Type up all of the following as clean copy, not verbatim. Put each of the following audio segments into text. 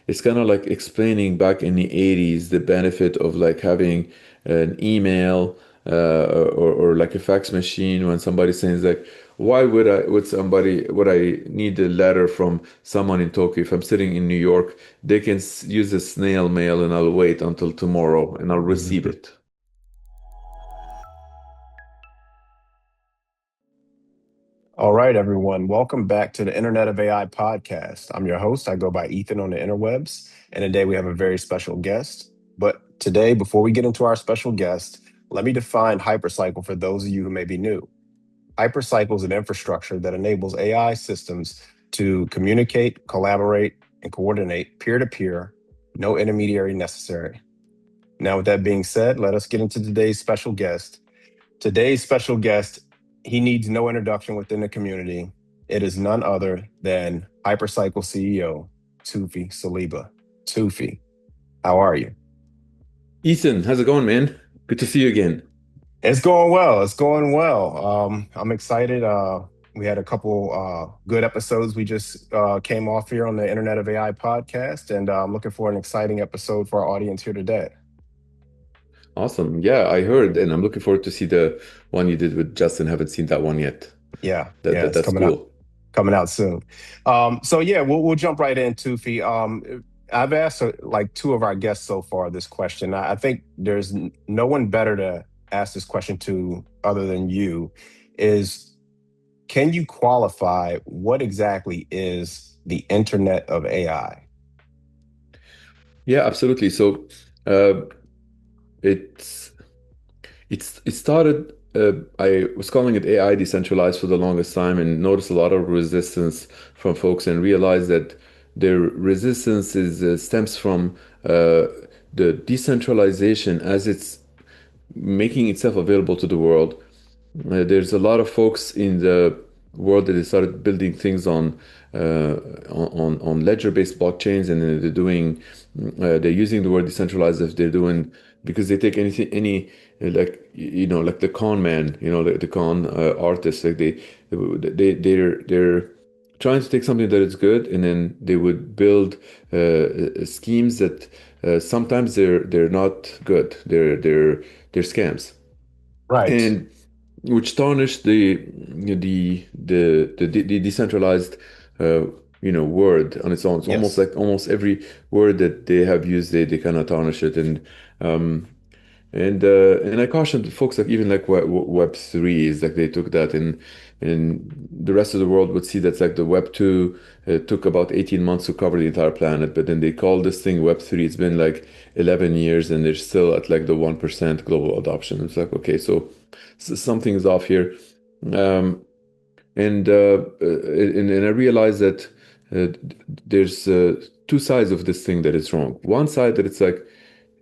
it's kind of like explaining back in the 80s the benefit of like having an email or like a fax machine when somebody says like, why would I need a letter from someone in Tokyo if I'm sitting in New York? They can use a snail mail and I'll wait until tomorrow and I'll receive Mhm. it. All right, everyone. Welcome back to the Internet of AI podcast. I'm your host. I go by Ethan on the interwebs. And today we have a very special guest. But today, before we get into our special guest, let me define hypercycle for those of you who may be new. Hypercycle is an infrastructure that enables AI systems to communicate, collaborate, and coordinate peer to peer, no intermediary necessary. Now, with that being said, let us get into today's special guest. Today's special guest, he needs no introduction within the community. It is none other than HyperCycle CEO, Toufi Saliba. Toufi, how are you? Ethan, how's it going, man? Good to see you again. It's going well. It's going well. I'm excited. We had a couple good episodes. We just came off here on the Internet of AI podcast, and I'm looking for an exciting episode for our audience here today. Awesome. Yeah, I heard, and I'm looking forward to see the one you did with Justin. Haven't seen that one yet. Yeah, yeah, it's That's cool. coming out soon. So yeah, we'll jump right in, Tufi. I've asked like two of our guests so far this question. I think there's no one better to ask this question to other than you. Is can you qualify what exactly is the Internet of AI? Yeah, absolutely. So, uh, it's it started. I was calling it AI decentralized for the longest time, and noticed a lot of resistance from folks, and realized that their resistance is stems from the decentralization as it's making itself available to the world. There's a lot of folks in the world that they started building things on ledger-based blockchains, and they're using the word decentralized if they're doing because they take any like like the con man, the con artists, like they're trying to take something that is good, and then they would build schemes that sometimes they're not good, they're scams, Right. and which tarnished the decentralized word on its own. It's almost Yes. like almost every word that they have used, they kind of tarnish it. Um, and I cautioned folks like even like Web 3 is like they took that, and the rest of the world would see that's like the Web 2 took about 18 months to cover the entire planet, but then they call this thing Web 3. It's been like 11 years and they're still at like the 1% global adoption. It's like, okay, so something's off here. Um, and I realized that uh, there's two sides of this thing that is wrong. One side that it's like,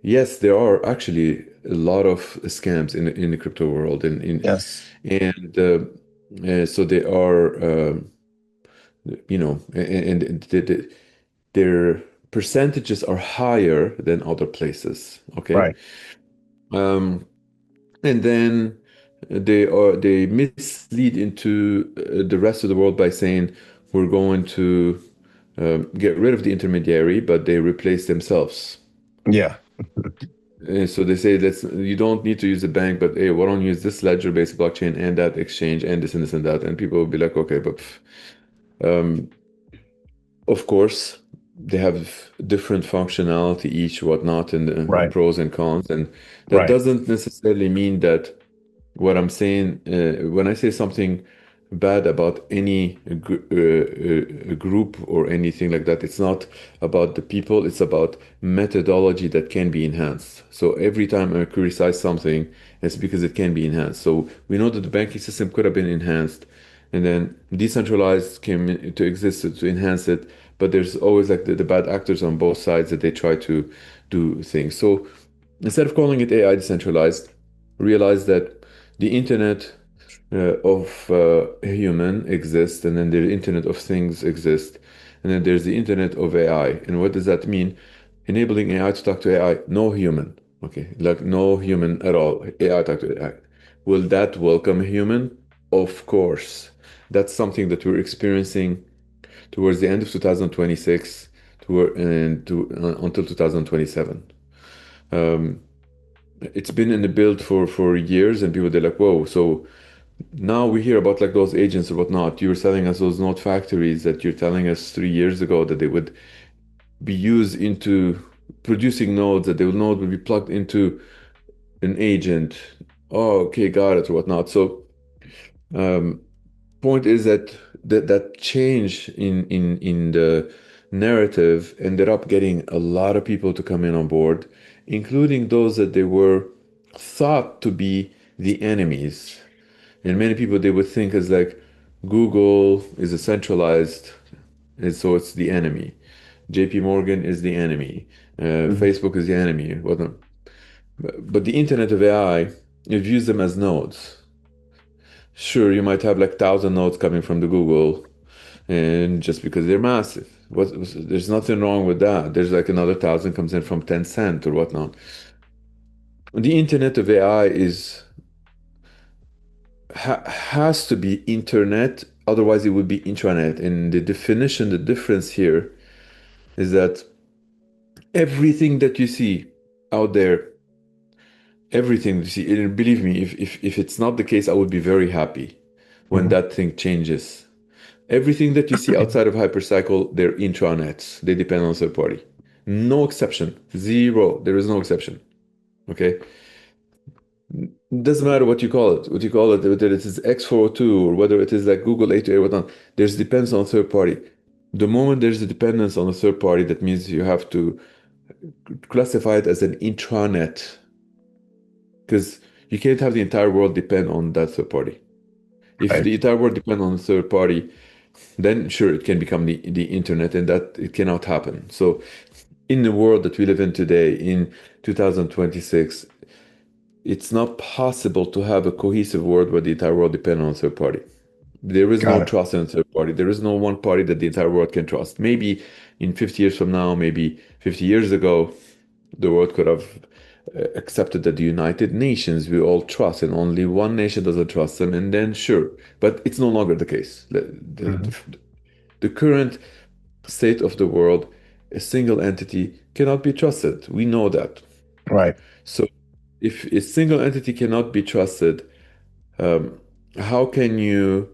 yes, there are actually a lot of scams in the crypto world, Yes. and so they are, and their percentages are higher than other places. Okay, Right. um, and then they mislead into the rest of the world by saying we're going to get rid of the intermediary, but they replace themselves. Yeah. So they say that you don't need to use a bank, but hey, why don't you use this ledger-based blockchain and that exchange and this and this and that? And people will be like, okay, but um, of course they have different functionality each, whatnot, and Right. pros and cons, and that Right. doesn't necessarily mean that what I'm saying when I say something bad about any group or anything like that, it's not about the people, it's about methodology that can be enhanced. So every time I criticize something, it's because it can be enhanced. So we know that the banking system could have been enhanced, and then decentralized came to exist to enhance it. But there's always like the bad actors on both sides that they try to do things. So instead of calling it AI decentralized, realize that the internet of human exists, and then the internet of things exist, and then there's the internet of AI. And what does that mean? Enabling AI to talk to AI, no human. Okay, like no human at all. AI talk to AI. Will that welcome a human? Of course. That's something that we're experiencing towards the end of 2026, until 2027. Um, it's been in the build for years, and people they're like, whoa. So now we hear about like those agents or whatnot. You were selling us those node factories that you're telling us 3 years ago that they would be used into producing nodes, that the node would be plugged into an agent. Oh, okay, got it, or whatnot. So um, point is that that change in the narrative ended up getting a lot of people to come in on board, including those that they were thought to be the enemies. And many people they would think as like Google is a centralized, and so it's the enemy. JP Morgan is the enemy. Mhm. Facebook is the enemy. Whatnot. But the Internet of AI, it views them as nodes. Sure, you might have like 1,000 nodes coming from the Google, and just because they're massive, there's nothing wrong with that. There's like another 1,000 comes in from Tencent or whatnot. The Internet of AI has to be internet, otherwise it would be intranet. And the definition, the difference here is that everything that you see out there, everything you see, and believe me, if it's not the case, I would be very happy when Mhm. that thing changes. Everything that you see outside of HyperCycle, they're intranets. They depend on third party. No exception. Zero. There is no exception. Okay? It doesn't matter what you call it. What you call it, whether it is X402 or whether it is like Google A2A or whatnot, there's depends on third party. The moment there's a dependence on a third party, that means you have to classify it as an intranet because you can't have the entire world depend on that third party. If Right. the entire world depend on a third party, then sure it can become the internet, and that it cannot happen. So in the world that we live in today, in 2026, it's not possible to have a cohesive world where the entire world depends on a third party. There is no Got it. trust in a third party. There is no one party that the entire world can trust. Maybe in 50 years from now, maybe 50 years ago, the world could have accepted that the United Nations we all trust, and only one nation doesn't trust them, and then sure. But it's no longer the case. Mhm. The current state of the world, a single entity cannot be trusted. We know that. Right. So if a single entity cannot be trusted, um, how can you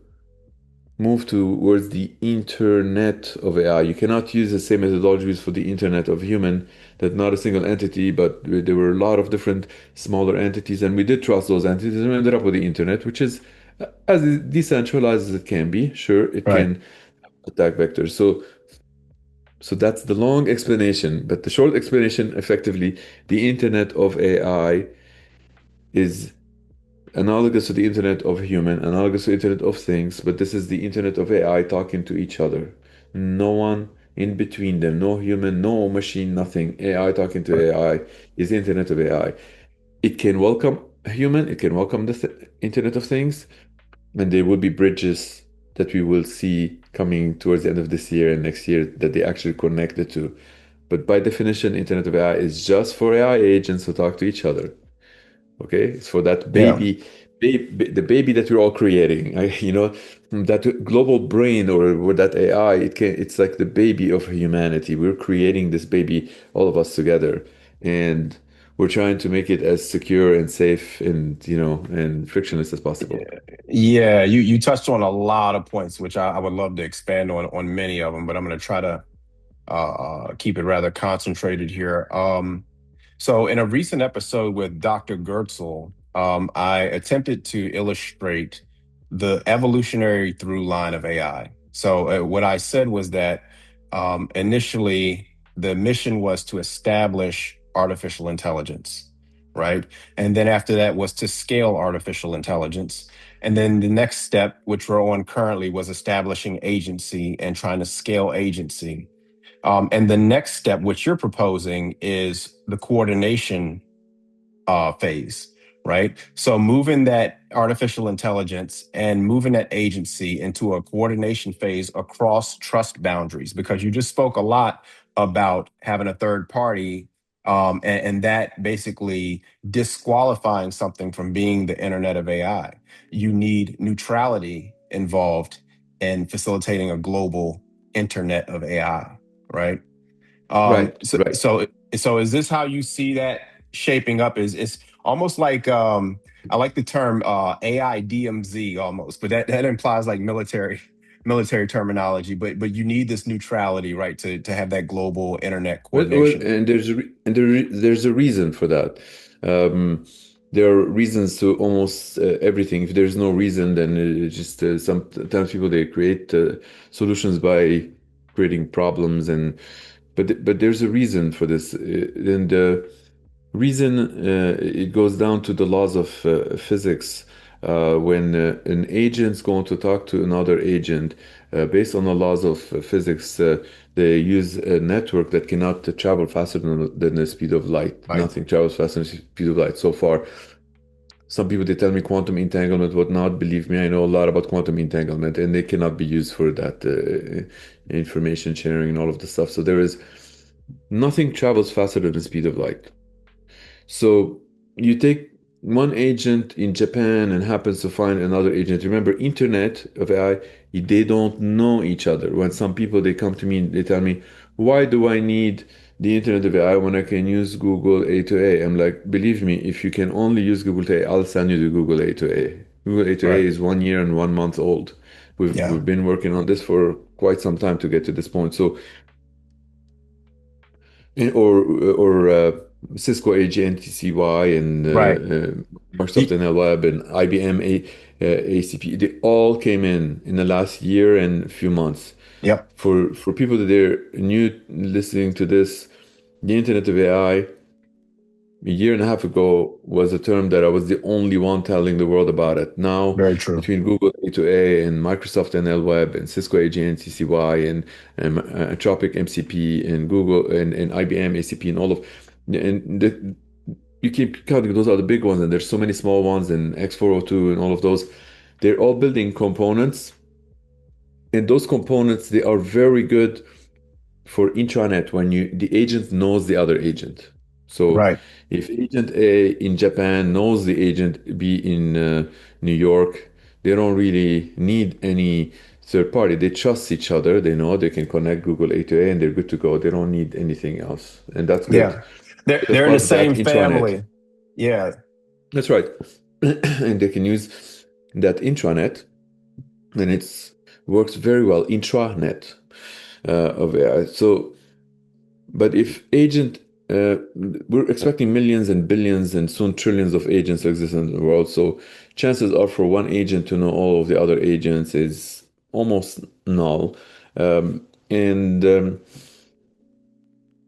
move towards the internet of AI? You cannot use the same methodologies for the internet of human, that not a single entity, but there were a lot of different smaller entities, and we did trust those entities, and we ended up with the internet, which is as decentralized as it can be. Sure, it Right. can attack vectors. So that's the long explanation, but the short explanation, effectively, the Internet of AI is analogous to the Internet of human, analogous to the Internet of things, but this is the Internet of AI talking to each other. No one in between them, no human, no machine, nothing. AI talking to AI is the Internet of AI. It can welcome a human, it can welcome the Internet of Things, and there will be bridges that we will see coming towards the end of this year and next year that they actually connect the two. But by definition, Internet of AI is just for AI agents to talk to each other. Okay, it's for that Yeah. the baby that we're all creating. That global brain or that AI. It's like the baby of humanity. We're creating this baby, all of us together, and we're trying to make it as secure and safe and and frictionless as possible. Yeah. You touched on a lot of points, which I would love to expand on many of them, but I'm going to try to keep it rather concentrated here. So, in a recent episode with Dr. Gertzel, I attempted to illustrate the evolutionary through line of AI. So, what I said was that initially the mission was to establish artificial intelligence, right? And then after that was to scale artificial intelligence. And then the next step, which we're on currently, was establishing agency and trying to scale agency. And the next step, which you're proposing, is the coordination phase, right? So moving that artificial intelligence and moving that agency into a coordination phase across trust boundaries, because you just spoke a lot about having a third party, and that basically disqualifying something from being the internet of AI. You need neutrality involved in facilitating a global internet of AI, right? Um, Right, so, right. so, so is this how you see that shaping up? Is it's almost like I like the term AI DMZ almost, but that implies like military terminology. But you need this neutrality, right, to have that global internet coordination. And there's a reason for that. Um, there are reasons to almost everything. If there's no reason, then just sometimes people they create solutions by creating problems, and but there's a reason for this, and reason it goes down to the laws of physics. When an agent's going to talk to another agent, based on the laws of physics, they use a network that cannot travel faster than the speed of light. Right. Nothing travels faster than the speed of light so far. Some people they tell me quantum entanglement, whatnot. Believe me, I know a lot about quantum entanglement, and they cannot be used for that information sharing and all of the stuff. So there is nothing travels faster than the speed of light. So you take one agent in Japan and happens to find another agent. Remember, Internet of AI, they don't know each other. When some people they come to me and they tell me, why do I need the Internet of AI when I can use Google A to A? I'm like, believe me, if you can only use Google to A, I'll send you to Google A to A. Google A to A Right. is 1 year and 1 month old. Yeah. We've been working on this for quite some time to get to this point. So or Cisco AGNTCY and Right. Microsoft Y- NL Web and IBM ACP. They all came in the last year and a few months. Yep. For people that are new listening to this, the Internet of AI a year and a half ago was a term that I was the only one telling the world about it. Now, Very true. between Google A2A and Microsoft NL Web and Cisco AGNTCY and Anthropic MCP and Google and IBM ACP and all of and you keep counting those are the big ones and there's so many small ones and X402 and all of those. They're all building components and those components they are very good for intranet when the agent knows the other agent. So Right. if agent A in Japan knows the agent B in New York, they don't really need any third party. They trust each other. They know they can connect Google A to A and they're good to go. They don't need anything else. And that's good. Yeah. They're That's in the part of that same intranet. family. Yeah. That's right. And they can use that intranet and it's works very well, intranet of AI. So but if agent, we're expecting millions and billions and soon trillions of agents to exist in the world. So chances are for one agent to know all of the other agents is almost null. And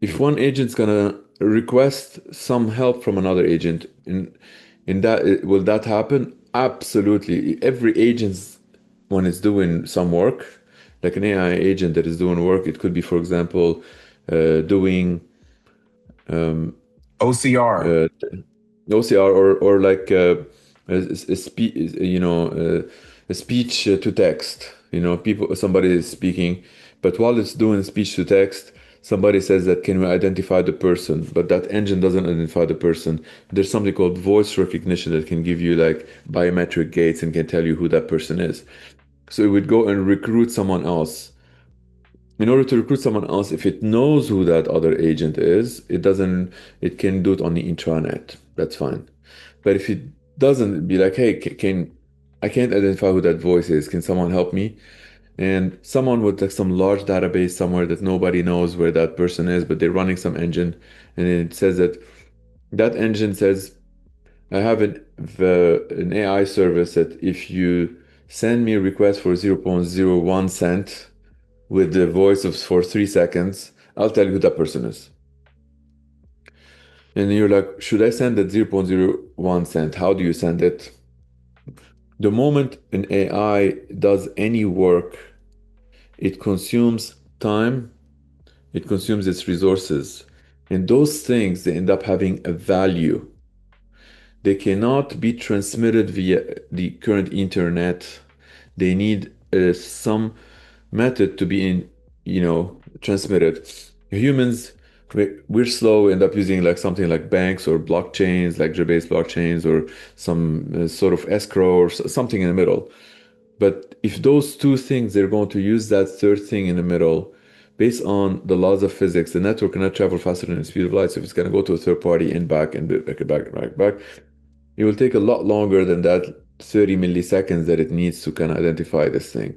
if one agent's gonna request some help from another agent, in that will that happen? Absolutely. Every agent's when it's doing some work, like an AI agent that is doing work, it could be, for example, doing um, OCR. uh, OCR or like a a speech to text. Somebody is speaking, but while it's doing speech to text, somebody says that can we identify the person, but that engine doesn't identify the person. There's something called voice recognition that can give you like biometric gates and can tell you who that person is. So it would go and recruit someone else in order to recruit someone else, if it knows who that other agent is, it can do it on the intranet. That's fine. But if it doesn't, it'd be like, hey, I can't identify who that voice is. Can someone help me? And someone with like some large database somewhere that nobody knows where that person is, but they're running some engine, and it says that that engine says, I have an AI service that if you send me a request for 0.01 cent with the voice of for 3 seconds, I'll tell you who that person is. And you're like, should I send that 0.01 cent? How do you send it? The moment an AI does any work, it consumes time, it consumes its resources. And those things, they end up having a value. They cannot be transmitted via the current internet. They need some method to be transmitted. Humans, we're slow, end up using like something like banks or blockchains, like Jabez blockchains, or some sort of escrow or something in the middle. But if those two things, they're going to use that third thing in the middle, based on the laws of physics, the network cannot travel faster than the speed of light. So if it's going to go to a third party and back and back and back and back, and back, it will take a lot longer than that 30 milliseconds that it needs to kind of identify this thing.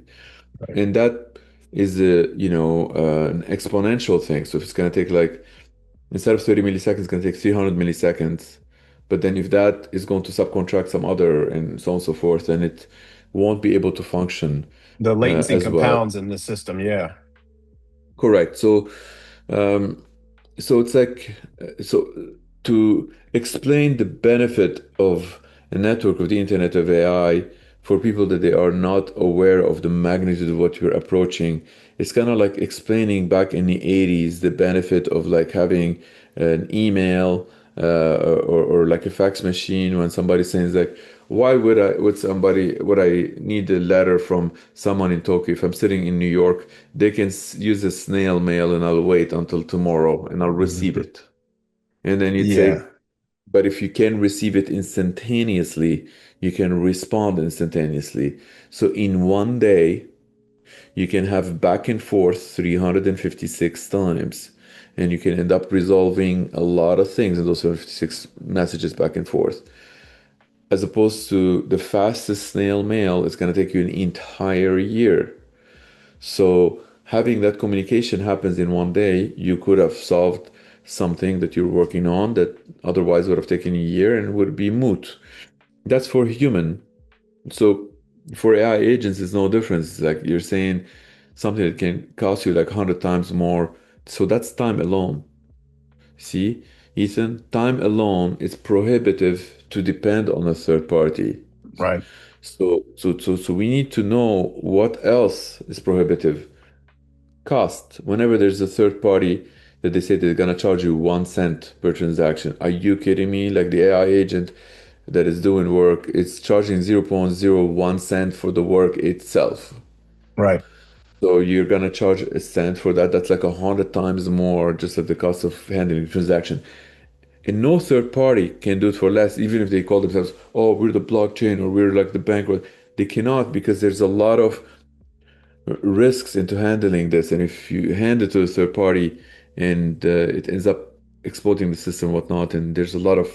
Right. And that is an exponential thing. So if it's going to take like instead of 30 milliseconds, it's going to take 300 milliseconds. But then if that is going to subcontract some other and so on and so forth, then it won't be able to function The latency as well. compounds in the system. Yeah. Correct. Um, so it's like so to explain the benefit of a network of the Internet of AI for people that they are not aware of the magnitude of what you're approaching, it's kind of like explaining back in the 80s the benefit of like having an email or like a fax machine when somebody's saying like, why would I need a letter from someone in Tokyo if I'm sitting in New York? They can use a snail mail and I'll wait until tomorrow and I'll receive Mhm. it. And then you'd say, Yeah. but if you can receive it instantaneously, you can respond instantaneously. So in one day, you can have back and forth 356 times. And you can end up resolving a lot of things in those 56 messages back and forth. As opposed to the fastest snail mail, it's going to take you an entire year. So having that communication happens in one day, you could have solved something that you're working on that otherwise would have taken a year and would be moot. That's for human. So for AI agents, it's no difference. It's like you're saying something that can cost you like 100 times more. So that's time alone. See, Ethan, time alone is prohibitive to depend on a third party. Right. So we need to know what else is prohibitive. Cost. Whenever there's a third party that they say they're gonna charge you 1 cent per transaction. Are you kidding me? Like the AI agent that is doing work, it's charging 0.01 cent for the work itself. Right. So you're gonna charge a cent for that. That's like 100 times more just at the cost of handling the transaction. And no third party can do it for less, even if they call themselves, oh, we're the blockchain or we're like the bank. They cannot because there's a lot of risks into handling this. And if you hand it to a third party and it ends up exploiting the system and whatnot, and there's a lot of.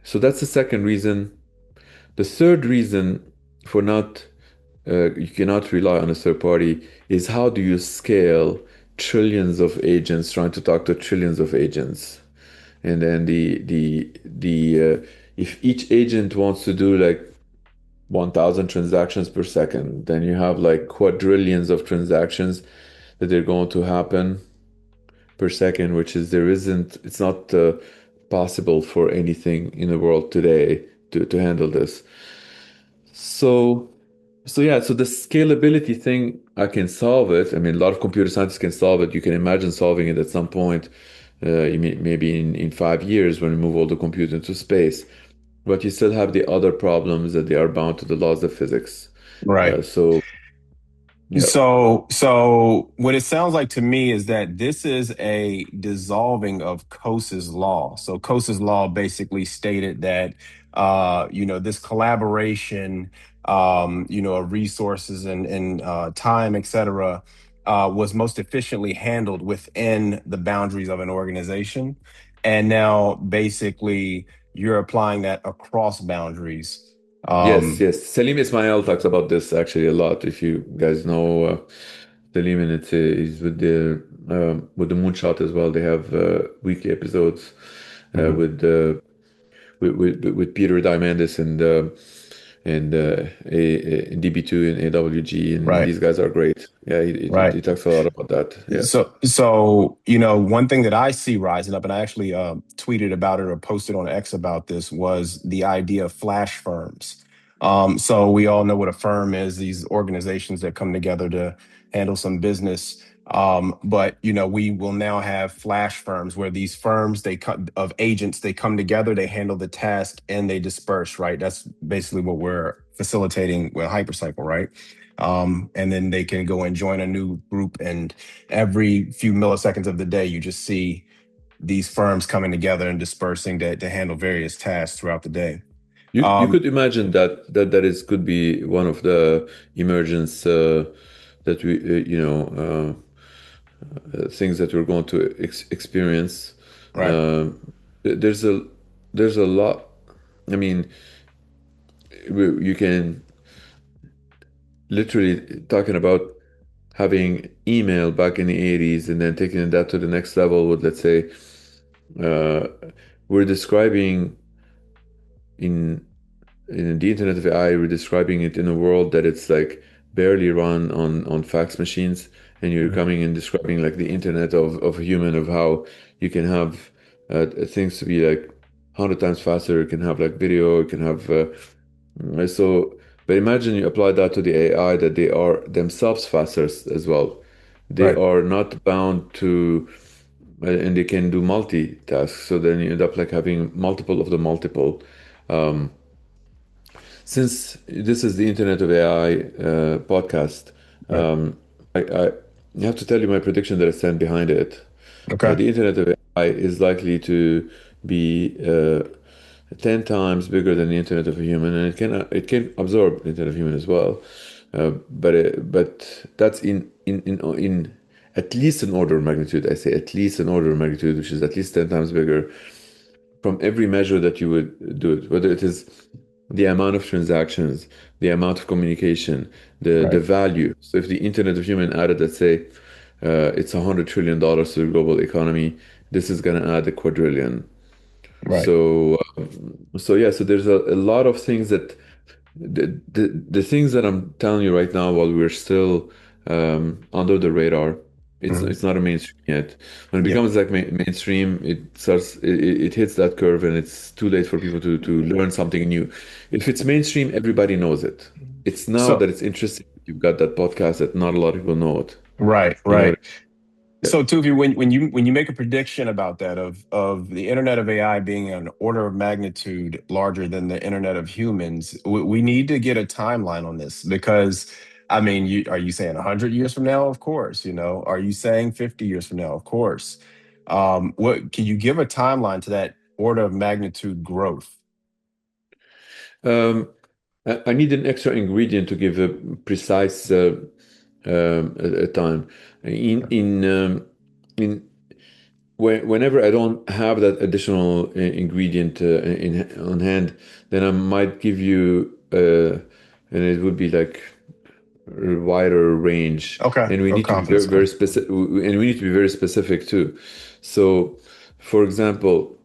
So that's the second reason. The third reason for not, you cannot rely on a third party is how do you scale trillions of agents trying to talk to trillions of agents? And then if each agent wants to do like 1,000 transactions per second, then you have like quadrillions of transactions that are going to happen per second, which is it's not possible for anything in the world today to handle this. So, so yeah, so the scalability thing, I can solve it. I mean, a lot of computer scientists can solve it. You can imagine solving it at some point, maybe in 5 years when we move all the compute into space. But you still have the other problems that they are bound to the laws of physics. Right. So, yeah. So what it sounds like to me is that this is a dissolving of Coase's law. So Coase's law basically stated that this collaboration, of resources and time, et cetera, was most efficiently handled within the boundaries of an organization. And now basically you're applying that across boundaries. Yes, Um, yes. Salim Ismail talks about this actually a lot. If you guys know Salim, and he's with the Moonshot as well. They have weekly episodes mhm. with Peter Diamandis and DB2 and AWG, and Right. these guys are great. Yeah, Right. he talks a lot about that. Yeah. So one thing that I see rising up, and I actually tweeted about it or posted on X about this, was the idea of flash firms. So we all know what a firm is, these organizations that come together to handle some business. But we will now have flash firms where these firms of agents, they come together, they handle the task, and they disperse. Right. That's basically what we're facilitating with HyperCycle, right? And then they can go and join a new group. And every few milliseconds of the day, you just see these firms coming together and dispersing to handle various tasks throughout the day. You Um, could imagine that is could be one of the emergence that we things that we're going to experience. Right. Um, there's a lot. I mean, you can literally talking about having email back in the 80s and then taking that to the next level with, let's say, uh, we're describing in the Internet of AI, we're describing it in a world that it's like barely run on fax machines, and you're Mhm. coming and describing like the Internet of a human, of how you can have things to be like 100 times faster. You can have like video, you can have so. But imagine you apply that to the AI, that they are themselves faster as well. They Right. are not bound to, and they can do multitask. So then you end up like having multiple of the multiple. Um, since this is the Internet of AI podcast, Right. I have to tell you my prediction that I stand behind it. Okay. The Internet of AI is likely to be 10 times bigger than the Internet of a human, and it can absorb the Internet of human as well. But that's in at least an order of magnitude. I say at least an order of magnitude, which is at least 10 times bigger from every measure that you would do it, whether it is the amount of transactions, the amount of communication, the Right. value. So if the Internet of Human added, let's say, it's $100 trillion to the global economy, this is going to add a quadrillion. Right. So yeah, so there's a lot of things that the things that I'm telling you right now, while we're still under the radar, Mhm. it's not a mainstream yet. When it Yeah. becomes like mainstream, it hits that curve, and it's too late for people to learn something new. If it's mainstream, everybody knows it. It's now So that it's interesting. You've got that podcast that not a lot of people know it. right. You know Right. what I So Tuvi, when you make a prediction about that of the Internet of AI being an order of magnitude larger than the Internet of humans, we need to get a timeline on this because I mean, are you saying 100 years from now? Of course, Are you saying 50 years from now? Of course. What can you give a timeline to that order of magnitude growth? I need an extra ingredient to give a precise a time. In whenever I don't have that additional ingredient in on hand, then I might give you, and it would be like a wider range, Okay. and we Oh, need to be very confidence. Okay. very specific, and we need to be very specific too. So, for example,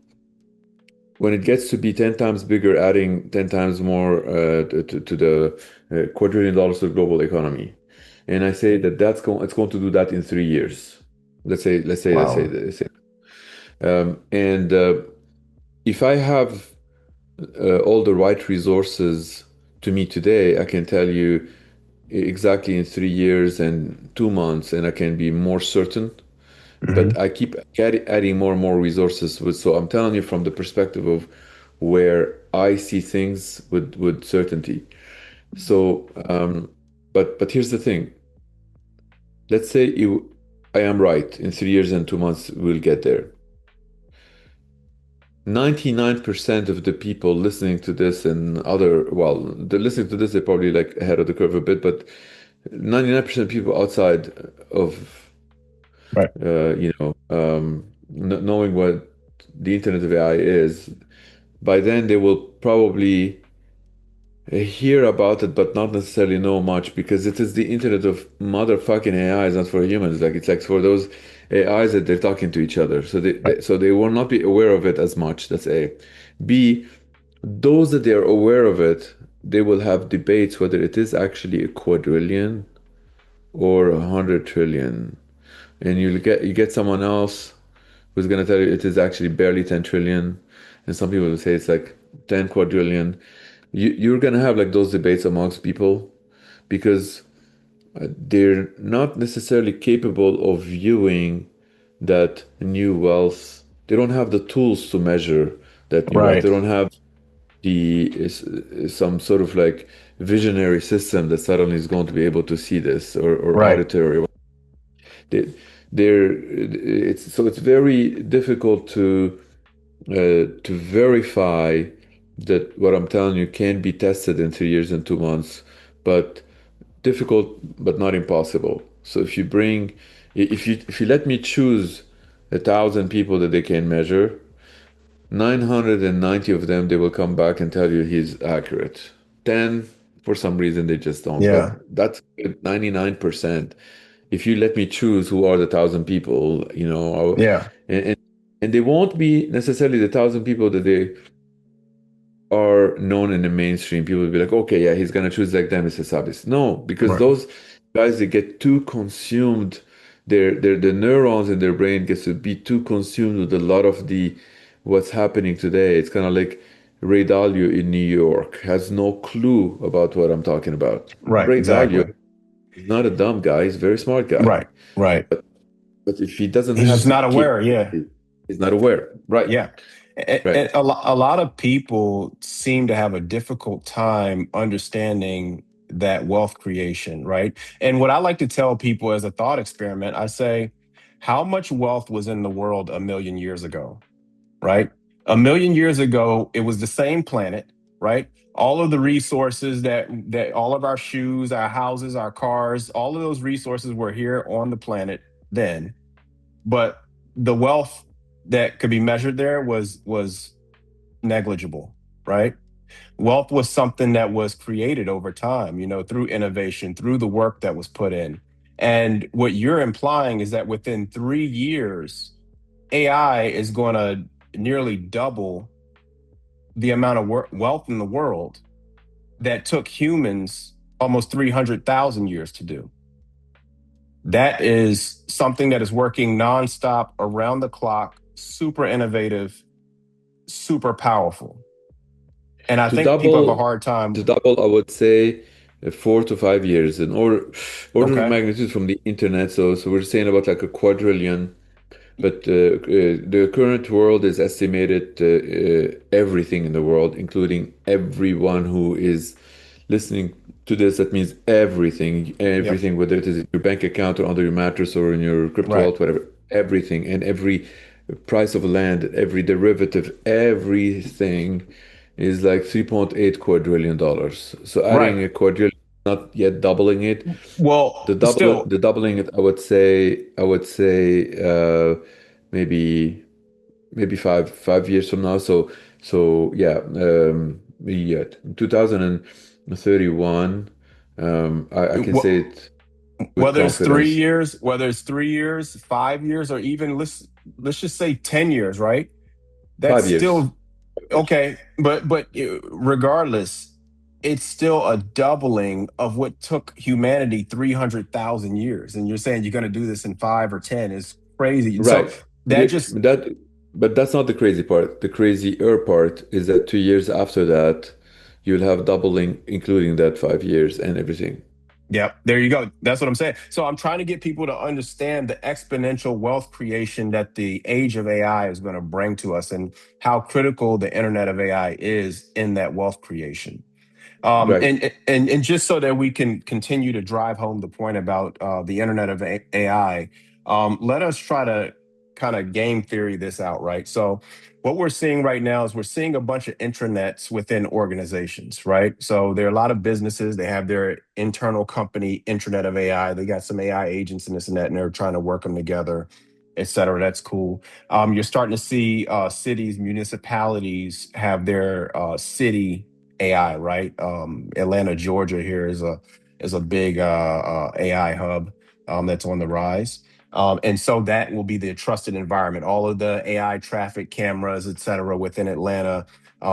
when it gets to be 10 times bigger, adding 10 times more to the $250 to the global economy. And I say that it's going to do that in 3 years. Wow. Let's say. And if I have all the right resources to me today, I can tell you exactly in 3 years and 2 months, and I can be more certain. But Hmm. I keep adding more and more resources so I'm telling you from the perspective of where I see things with certainty. So, but here's the thing. Let's say I am right. In 3 years and 2 months, we'll get there. 99% of the people listening to this and well, they're listening to this, they're probably like ahead of the curve a bit, but 99% of people outside of Right. knowing what the Internet of AI is, by then they will probably hear about it, but not necessarily know much because it is the Internet of motherfucking AI, is not for humans. Like it's like for those AIs that they're talking to each other, so Right. they will not be aware of it as much. That's A. B, those that they are aware of it, they will have debates whether it is actually a quadrillion or 100 trillion, and you get someone else who's going to tell you it is actually barely 10 trillion, and some people will say it's like 10 quadrillion. You're going to have like those debates amongst people because they're not necessarily capable of viewing that new wealth. They don't have the tools to measure that new wealth. Right. They don't have some sort of like visionary system that suddenly is going to be able to see this, or Right. auditory. They, it's very difficult to verify that what I'm telling you can be tested in 3 years and 2 months, but difficult but not impossible. So if you bring If you let me choose 1,000 people that they can measure, 990 of them they will come back and tell you he's accurate. 10, for some reason, they just don't. But Yeah. that's 99%. If you let me choose who are the 1,000 people, Yeah. and they won't be necessarily the 1,000 people that they are known in the mainstream. People will be like, okay, yeah, he's gonna choose like them as Sabis. No, because Right. those guys they get too consumed. The neurons in their brain gets to be too consumed with a lot of the what's happening today. It's kind of like Ray Dalio in New York has no clue about what I'm talking about. Right. Ray Dalio Exactly. is not a dumb guy; he's a very smart guy. Right. Right. But if he doesn't He's have just the not aware. Yeah. capability, he's not aware. Right, Yeah. right. A lot of people seem to have a difficult time understanding that wealth creation, right? And what I like to tell people as a thought experiment, I say, how much wealth was in the world a million years ago, right? A million years ago, it was the same planet, right? All of the resources that all of our shoes, our houses, our cars, all of those resources were here on the planet then, but the wealth that could be measured there was negligible, right? Wealth was something that was created over time, through innovation, through the work that was put in. And what you're implying is that within 3 years, AI is going to nearly double the amount of wealth in the world that took humans almost 300,000 years to do. That is something that is working nonstop around the clock, super innovative, super powerful. And I To think people have a double, hard to time. double, I would say 4 to 5 years, in order of Okay. magnitude from the internet. So we're saying about like a quadrillion. But the current world is estimated everything in the world, including everyone who is listening to this. That means everything, Yep. everything, whether it is in your bank account or under your mattress or in your crypto Right. wallet, whatever, everything, and every price of land, every derivative, everything is like 3.8 quadrillion dollars. So Right. adding a quadrillion, not yet doubling it. The Well, double, still, the doubling it, I would say, maybe maybe five years from now. So yeah, yeah, 2031. I can say wh- it with whether it's three confidence. years, whether it's 3 years, 5 years, or even let's just say 10 years, right? That's 5 years. still 5 years. okay. But regardless, it's still a doubling of what took humanity 300,000 years. And you're saying you're going to do this in 5 or 10 is crazy. And so Right. that just, But that's not the crazy part. The crazier part is that 2 years after that, you'll have doubling, including that 5 years and everything. yeah, there you go. That's what I'm saying. So I'm trying to get people to understand the exponential wealth creation that the age of AI is going to bring to us and how critical the internet of AI is in that wealth creation. Right. And just so that we can continue to drive home the point about the internet of AI, let us try to kind of game theory this out, right? So what we're seeing right now is we're seeing a bunch of intranets within organizations, right? So there are a lot of businesses, they have their internal company intranet of AI. They got some AI agents and this and that, and they're trying to work them together, et cetera. That's cool. You're starting to see cities, municipalities have their city AI, right? Atlanta, Georgia, here is a big AI hub that's on the rise. And so that will be the trusted environment. All of the AI traffic cameras, et cetera, within Atlanta,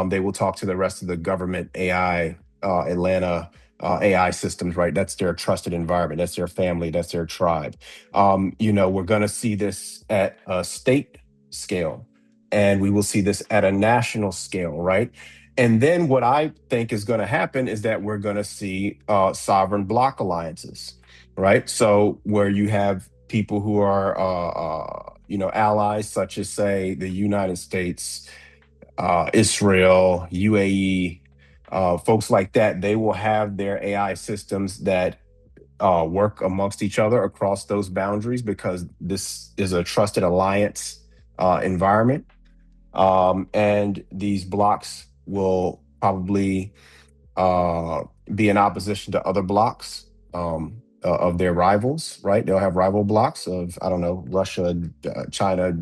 they will talk to the rest of the government AI, Atlanta AI systems, right? That's their trusted environment. That's their family. That's their tribe. We're going to see this at a state scale, and we will see this at a national scale, right? And then what I think is going to happen is that we're going to see sovereign bloc alliances, right? So where you have people who are, allies, such as say the United States, Israel, UAE, folks like that, they will have their AI systems that work amongst each other across those boundaries because this is a trusted alliance environment. And these blocks will probably uh, be in opposition to other blocks. of their rivals, right? They'll have rival blocks of, I don't know, Russia, China,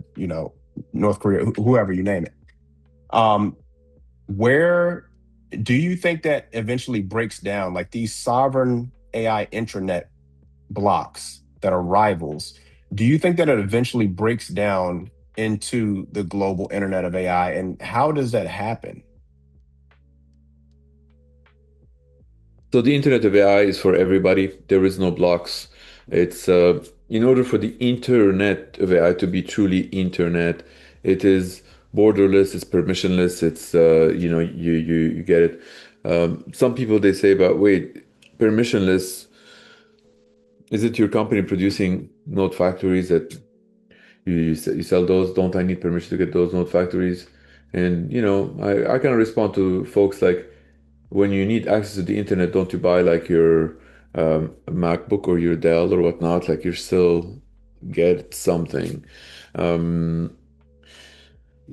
North Korea, whoever you name it. Um, where do you think that eventually breaks down, like these sovereign AI intranet blocks that are rivals? Do you think that it eventually breaks down into the global internet of AI, and how does that happen? So the Internet of AI is for everybody. There is no blocks. It's in order for the Internet of AI to be truly Internet, it is borderless, it's permissionless, it's you get it. Some people they say, but wait, permissionless, is it your company producing node factories that you sell those? Don't I need permission to get those node factories? And I kind of respond to folks like, when you need access to the internet, don't you buy like your MacBook or your Dell or whatnot? Like you still get something. Um,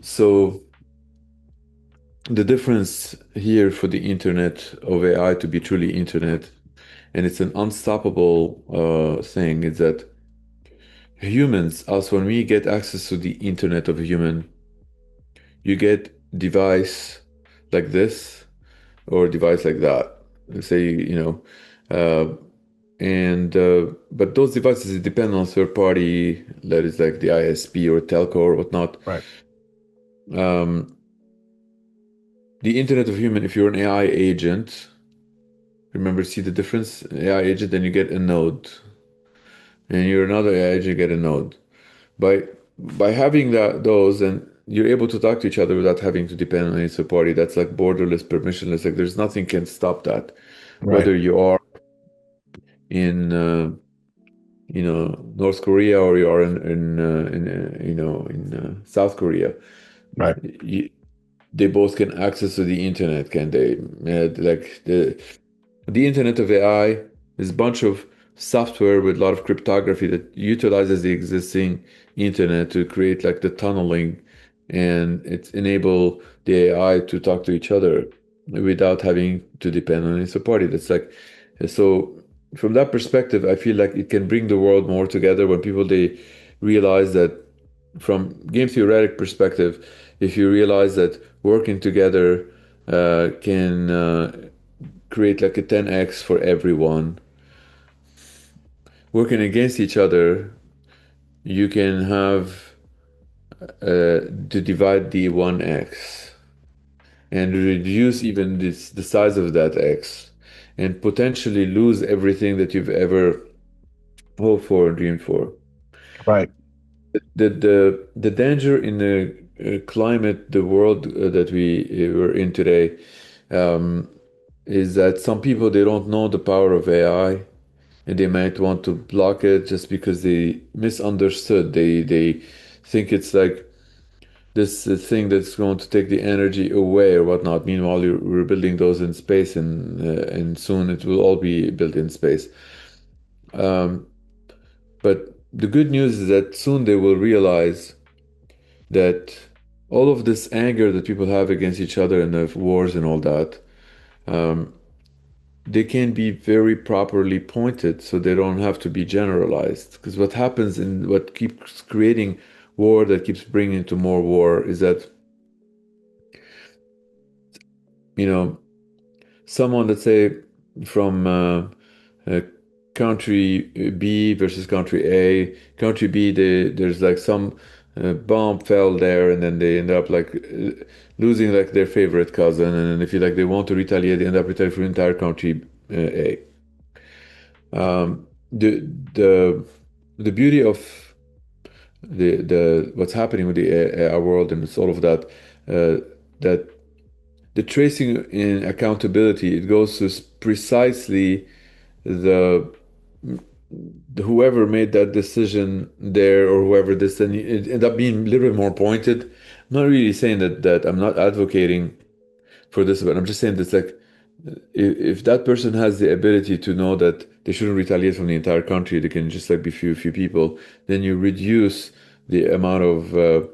so the difference here for the internet of AI to be truly internet, and it's an unstoppable thing, is that humans, us, when we get access to the internet of a human, you get device like this or device like that. Say, uh, and but those devices depend on third party, that is like the ISP or telco or whatnot. Right, Um, the Internet of Human, if you're an AI agent, remember, see the difference? An AI agent, then you get a node, and you're another AI agent, you get a node. By by having those, and you're able to talk to each other without having to depend on any third party. That's like borderless, permissionless. Like there's nothing can stop that. right, Whether you are in North Korea or you are in South Korea, right, you, they both can access to the internet, can they? Like the Internet of AI is a bunch of software with a lot of cryptography that utilizes the existing internet to create like the tunneling, and it enable the AI to talk to each other without having to depend on any third party. That's like so. From that perspective, I feel like it can bring the world more together when people they realize that from game theoretic perspective, if you realize that working together can create like a 10x for everyone. Working against each other, you can have to divide the 1x and reduce even the size of that x and potentially lose everything that you've ever hoped for and dreamed for. right, The danger in the climate, the world that we're in today, um, is that some people they don't know the power of AI and they might want to block it just because they misunderstood. They think it's like this thing that's going to take the energy away or whatnot. Meanwhile, we're building those in space, and soon it will all be built in space. Um, but the good news is that soon they will realize that all of this anger that people have against each other and the wars and all that, um, they can be very properly pointed so they don't have to be generalized. Because what happens and what keeps creating war that keeps bringing to more war is that, you know, someone, let's say, from uh, country B versus country A, country B, there's like some bomb fell there and then they end up like losing like their favorite cousin. And then if you like, they want to retaliate, they end up retaliating for the entire country A. Um, the the the beauty of the what's happening with the AI world and it's all of that that the tracing in accountability it goes to precisely the whoever made that decision there or whoever this and it ended up being a little bit more pointed. I'm not really saying that I'm not advocating for this, but I'm just saying that like if that person has the ability to know that they shouldn't retaliate from the entire country, they can just like be few people, then you reduce the amount of uh,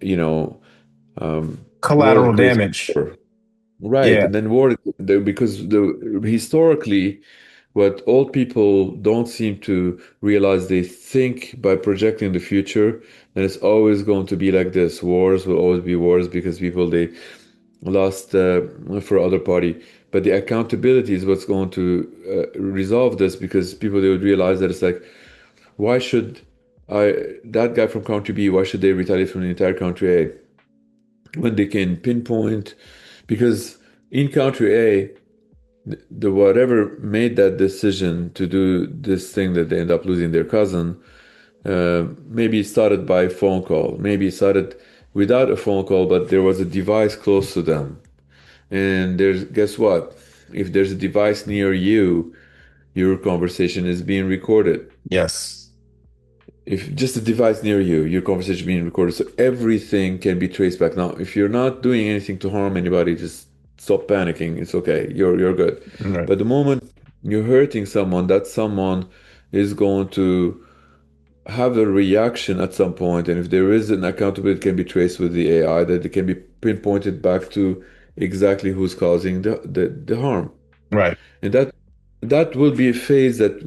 you know war that collateral creates damage. war. Right, Yeah, and then war because historically, what old people don't seem to realize, they think by projecting the future, and it's always going to be like this. Wars will always be wars because people they lost for other party. But the accountability is what's going to resolve this because people they would realize that it's like, why should that guy from country B, why should they retaliate from the entire country A when they can pinpoint? Because in country A, the whatever made that decision to do this thing that they end up losing their cousin, maybe it started by a phone call, maybe it started without a phone call, but there was a device close to them. And there's, guess what? If there's a device near you, your conversation is being recorded. Yes. If just a device near you, your conversation being recorded, so everything can be traced back. Now, if you're not doing anything to harm anybody, just stop panicking. It's okay. You're good. Right. But the moment you're hurting someone, that someone is going to have a reaction at some point, and if there is an accountability, it can be traced with the AI, that it can be pinpointed back to exactly who's causing the harm. Right. And that will be a phase that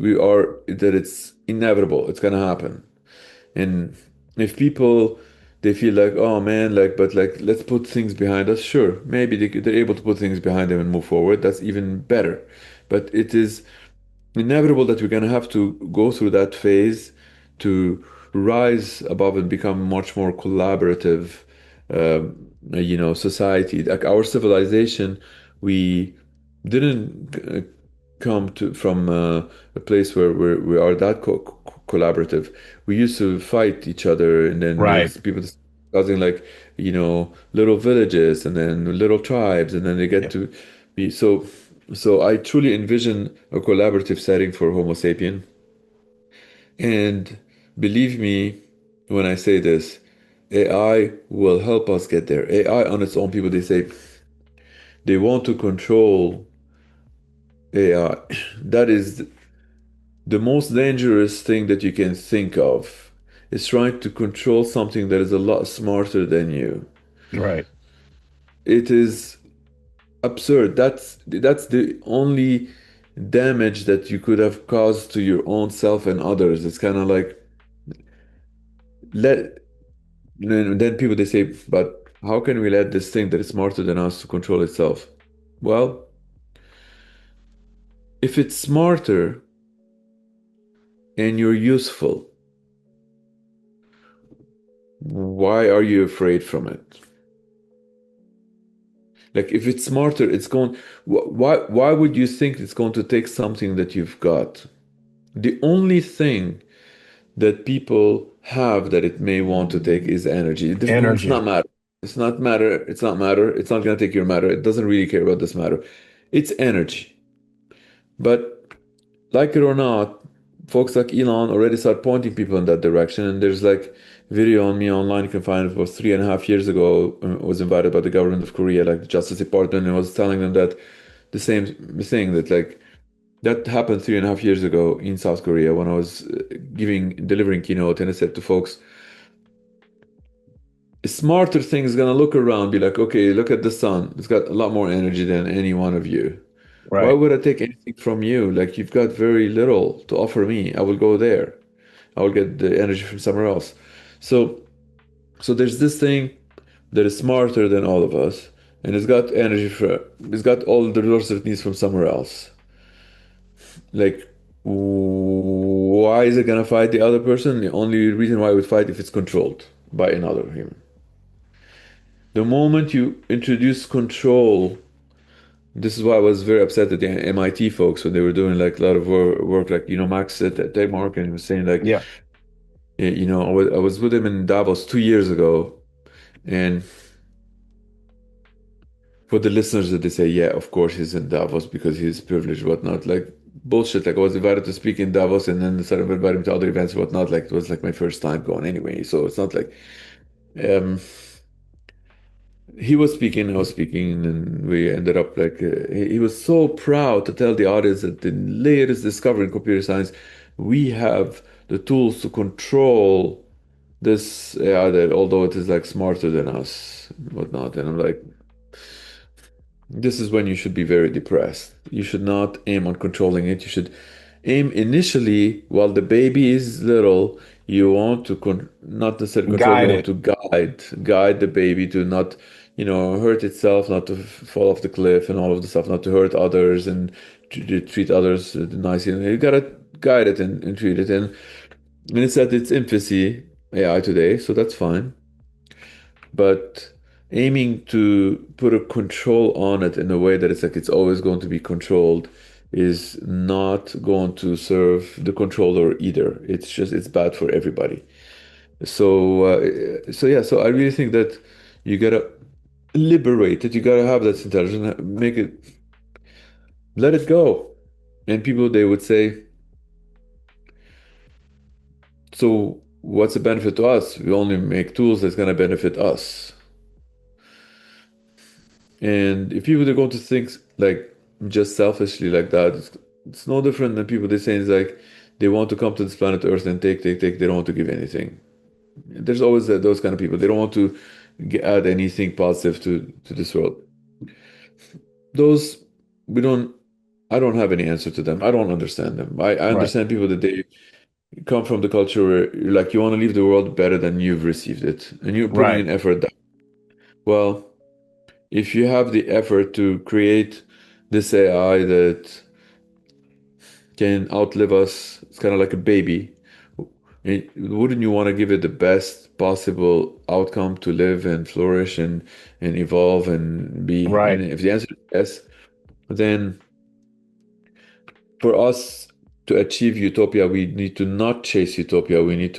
it's inevitable. It's gonna happen. And if people they feel like, oh man, like, but like, let's put things behind us. Sure, maybe they're able to put things behind them and move forward. That's even better. But it is inevitable that we're gonna have to go through that phase to rise above and become much more collaborative, society. Like our civilization, we didn't come to from a place where we are that collaborative. We used to fight each other, and then Right. there's people causing like little villages, and then little tribes, and then they get Yeah. to be so. So I truly envision a collaborative setting for Homo sapien, and believe me when I say this, AI will help us get there. AI on its own, people they say they want to control AI. That is the most dangerous thing that you can think of, is trying to control something that is a lot smarter than you. Right. It is absurd. That's the only damage that you could have caused to your own self and others. It's kind of like let then people they say, but how can we let this thing that is smarter than us to control itself? Well, if it's smarter and you're useful, why are you afraid from it? Like if it's smarter, it's going. Why would you think it's going to take something that you've got? The only thing that people have that it may want to take is energy. It's not Energy. matter. It's not matter. It's not matter. It's not going to take your matter. It doesn't really care about this matter. It's energy. But like it or not, folks like Elon already start pointing people in that direction. And there's like video on me online. You can find it was 3.5 years ago. I was invited by the government of Korea, like the Justice Department, and was telling them that the same thing that like that happened 3.5 years ago in South Korea when I was delivering keynote, and I said to folks, a smarter thing is gonna look around, be like, okay, look at the sun. It's got a lot more energy than any one of you. Why Right. would I take anything from you? Like you've got very little to offer me. I will go there. I will get the energy from somewhere else. So so there's this thing that is smarter than all of us, and it's got all the resources it needs from somewhere else. Like, why is it gonna fight the other person? The only reason why it would fight if it's controlled by another human. The moment you introduce control, this is why I was very upset at the MIT folks when they were doing like a lot of work like Max at Denmark, and he was saying like, Yeah. I was with him in Davos 2 years ago, and for the listeners that they say, yeah, of course he's in Davos because he's privileged, whatnot. Like bullshit. Like I was invited to speak in Davos, and then they started inviting me to other events, whatnot. Like it was like my first time going anyway. So it's not like um, he was speaking, I was speaking, and we ended up like he was so proud to tell the audience that the latest discovery in computer science, we have the tools to control this AI that although it is like smarter than us, whatnot. And I'm like, this is when you should be very depressed. You should not aim on controlling it. You should aim initially while the baby is little. You want to not necessarily control. You Guide want it. to guide the baby to not, hurt itself, not to fall off the cliff, and all of the stuff, not to hurt others, and to treat others nicely. You gotta guide it and treat it. And it's at its infancy, AI today, so that's fine. But aiming to put a control on it in a way that it's like it's always going to be controlled is not going to serve the controller either. It's bad for everybody. So yeah, so I really think that you gotta liberate it. You gotta have that intelligence, make it, let it go. And people, they would say, so what's the benefit to us? We only make tools that's gonna benefit us. And if people are going to think like just selfishly like that, it's no different than people they say it's like they want to come to this planet Earth and take, take, take. They don't want to give anything. There's always those kind of people. They don't want to add anything positive to this world. Those we don't. I don't have any answer to them. I don't understand them. I Right. understand people that they come from the culture where you're like you want to leave the world better than you've received it, and you're putting Right. an effort. Well, if you have the effort to create this AI that can outlive us, it's kind of like a baby. Wouldn't you want to give it the best possible outcome to live and flourish and evolve and be? And Right. if the answer is yes, then for us to achieve utopia, we need to not chase utopia. We need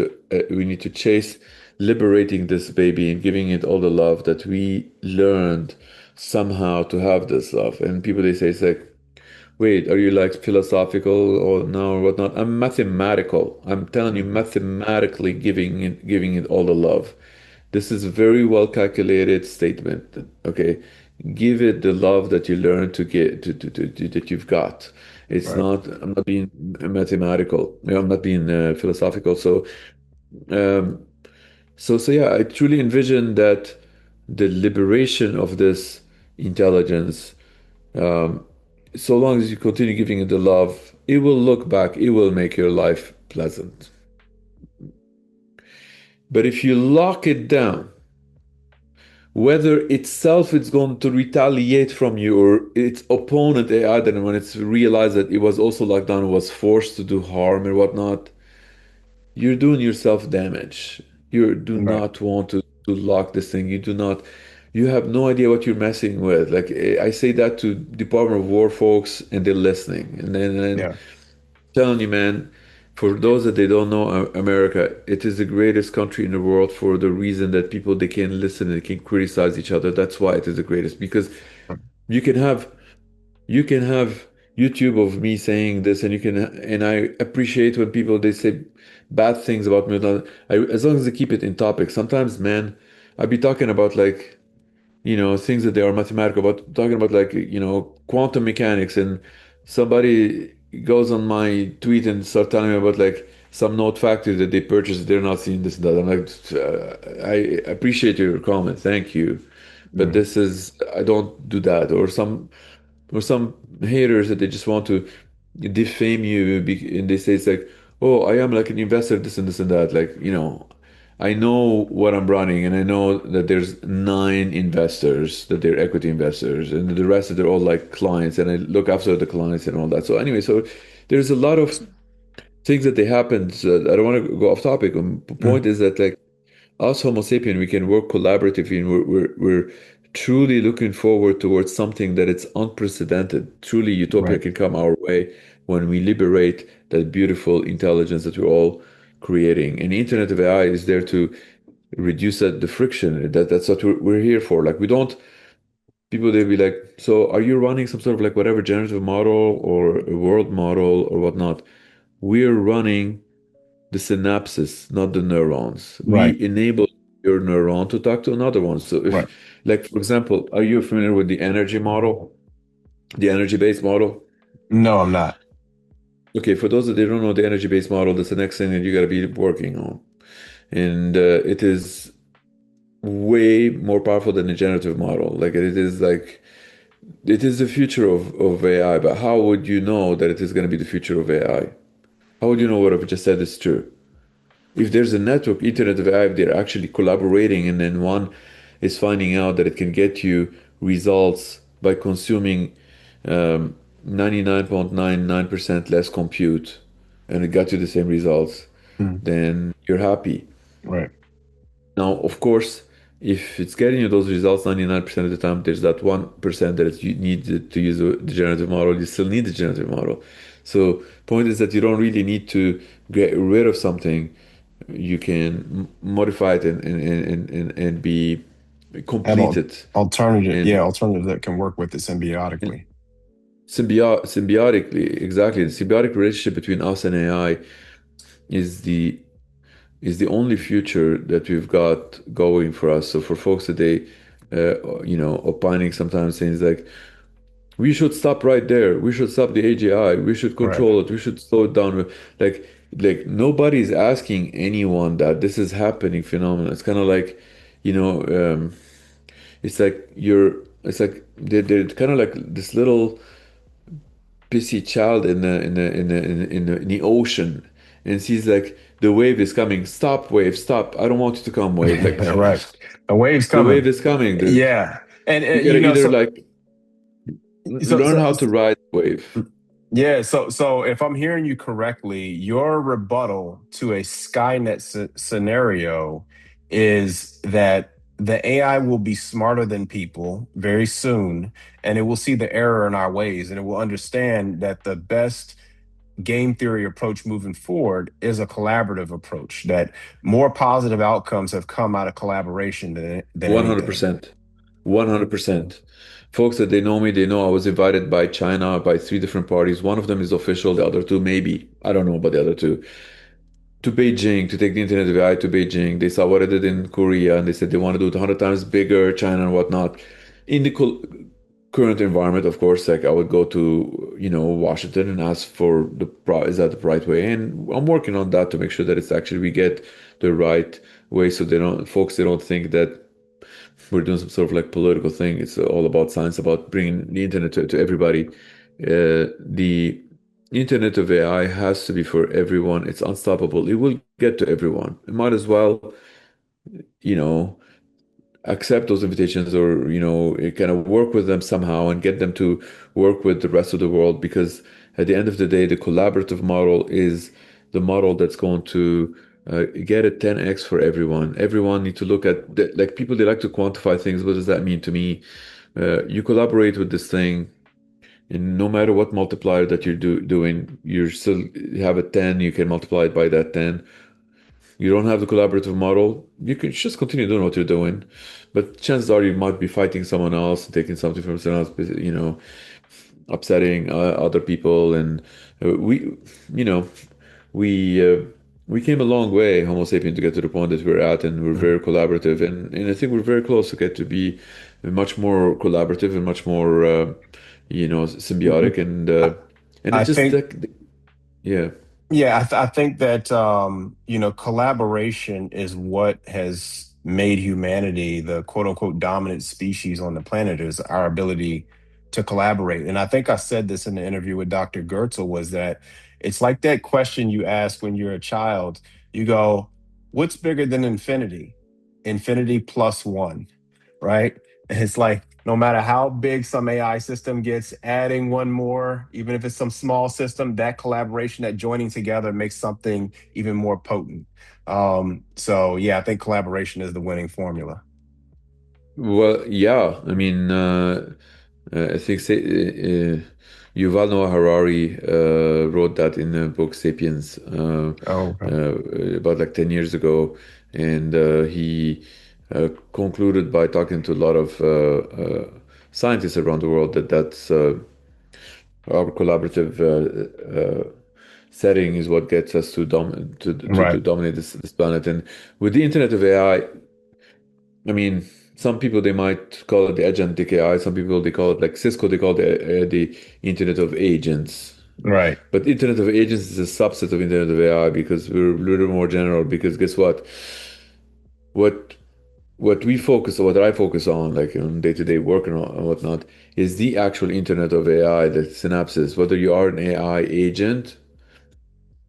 to chase liberating this baby and giving it all the love that we learned somehow to have this love. And people they say it's like, wait, are you like philosophical or no or whatnot? I'm mathematical. I'm telling you, Mhm. mathematically giving it all the love. This is a very well calculated statement. Okay, give it the love that you learn to get that you've got. It's Right. not. I'm not being mathematical. I'm not being philosophical. Um, so yeah, I truly envision that the liberation of this intelligence, um, so long as you continue giving it the love, it will look back, it will make your life pleasant. But if you lock it down, whether itself is going to retaliate from you or its opponent AI, then when it's realized that it was also locked down, was forced to do harm or whatnot, you're doing yourself damage. You do Right. not want to lock this thing. You do not, you have no idea what you're messing with. Like I say that to Department of War folks and they're listening. And then Yeah. telling you, man, for those that they don't know, America, it is the greatest country in the world for the reason that people they can listen and they can criticize each other. That's why it is the greatest because you can have you can have YouTube of me saying this, and you can, and I appreciate when people they say bad things about me. As long as they keep it in topic. Sometimes, man, I'd be talking about like things that they are mathematical, but talking about like, quantum mechanics, and somebody goes on my tweet and start telling me about like some node factory that they purchased, they're not seeing this and that. I'm like, I appreciate your comment, thank you, but Mhm. I don't do that. Or some haters that they just want to defame you, and they say it's like, oh, I am like an investor, this and this and that. Like, I know what I'm running, and I know that there's 9 investors that they're equity investors, and the rest of they're all like clients, and I look after the clients and all that. So anyway, so there's a lot of things that they happen. So I don't want to go off topic. The point Mhm. is that like us Homo sapien, we can work collaboratively, and we're truly looking forward towards something that it's unprecedented. Truly, utopia Right. can come our way when we liberate that beautiful intelligence that we're all creating. And the Internet of AI is there to reduce the friction. That's what we're here for. Like we don't, people they'll be like, so are you running some sort of like whatever generative model or a world model or whatnot? We're running the synapses, not the neurons. Right. We enable your neuron to talk to another one. So Right. like, for example, are you familiar with the energy model, the energy-based model? No, I'm not. Okay, for those that they don't know the energy-based model, that's the next thing that you got to be working on. And it is way more powerful than the generative model. Like it is like it is the future of AI, but how would you know that it is going to be the future of AI? How would you know what I've just said is true? If there's a network, Internet of AI, if they're actually collaborating, and then one is finding out that it can get you results by consuming 99.99% less compute, and it got you the same results, Mm, then you're happy. right. Now, of course, if it's getting you those results 99% of the time, there's that 1% that you need to use the generative model. You still need the generative model. So, point is that you don't really need to get rid of something. You can modify it and be Have completed alternative, and, yeah, alternatives that can work with it and symbiotically. symbiotically. Exactly, the symbiotic relationship between us and AI is the only future that we've got going for us. So for folks today, opining sometimes things like, we should stop right there. We should stop the AGI. We should Right. control it. We should slow it down. Like, nobody's asking anyone that this is happening phenomenon. It's kind of like, you know, it's like it's like they're kind of like this little pissy child in the ocean, and sees like the wave is coming. Stop, wave, stop! I don't want you to come, wave. Like, Right. A wave's the wave coming. is coming. Yeah. And, You gotta you know, either so like so learn so how to ride the wave. yeah, so if I'm hearing you correctly, your rebuttal to a Skynet scenario is that the AI will be smarter than people very soon, and it will see the error in our ways, and it will understand that the best game theory approach moving forward is a collaborative approach, that more positive outcomes have come out of collaboration than anything. 100%. 100%. Folks that they know me, they know I was invited by China by three different parties. One of them is official, the other two maybe. I don't know about the other two. To Beijing, to take the Internet of AI to Beijing. They saw what I did in Korea, and they said they want to do it 100 times bigger, China and whatnot. In the current environment, of course, like I would go to, Washington and ask for is that the right way? And I'm working on that to make sure that it's actually we get the right way, so they don't think that we're doing some sort of like political thing. It's all about science, about bringing the internet to everybody. The Internet of AI has to be for everyone. It's unstoppable. It will get to everyone. It might as well, you know, accept those invitations, or, kind of work with them somehow and get them to work with the rest of the world, because at the end of the day, the collaborative model is the model that's going to get a 10x for everyone. Everyone need to look at like people, they like to quantify things. What does that mean to me? You collaborate with this thing, and no matter what multiplier that you're doing, you still have a 10. You can multiply it by that 10. You don't have the collaborative model, you can just continue doing what you're doing. But chances are you might be fighting someone else, taking something from someone else, upsetting other people. And we, you know, we uh, we came a long way, Homo sapien, to get to the point that we're at, and we're very collaborative. And I think we're very close to get to be much more collaborative and much more, symbiotic. I, And I it's just think like, yeah, Yeah, I think that collaboration is what has made humanity the quote unquote dominant species on the planet, is our ability to collaborate. And I think I said this in the interview with Dr. Goertzel, was that it's like that question you ask when you're a child. You go, "What's bigger than infinity?" Infinity plus one, right? And it's like no matter how big some AI system gets, adding one more, even if it's some small system, that collaboration, that joining together makes something even more potent. So yeah, I think collaboration is the winning formula. well, yeah, I mean, I think Yuval Noah Harari wrote that in the book *Sapiens* Oh, okay. about like 10 years ago, and he concluded by talking to a lot of scientists around the world that that's our collaborative setting is what gets us to Right, dominate this planet. And with the Internet of AI, I mean, some people they might call it the agentic AI. Some people they call it like Cisco. They call it the Internet of Agents. right. But Internet of Agents is a subset of Internet of AI because we're a little more general. Because guess what? What? what I focus on, like on day-to-day work and whatnot, is the actual Internet of AI, the synapses. Whether you are an AI agent,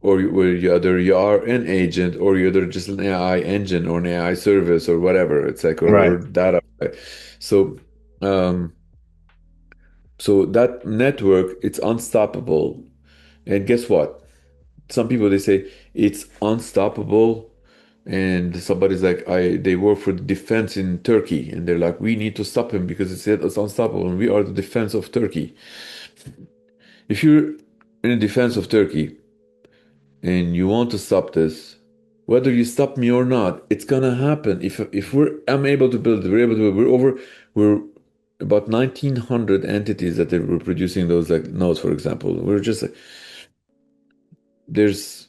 or whether you are an agent, or you're either just an AI engine or an AI service or whatever. It's like or Right. data. Right? So, um, so that network, it's unstoppable. And guess what? Some people they say it's unstoppable, and somebody's like, they work for the defense in Turkey, and they're like, we need to stop him because it's unstoppable, and we are the defense of Turkey. If you're in the defense of Turkey and you want to stop this, whether you stop me or not, it's gonna happen. If I'm able to build, we're able to, we're about 1900 entities that they were producing those like nodes, for example. We're just like, there's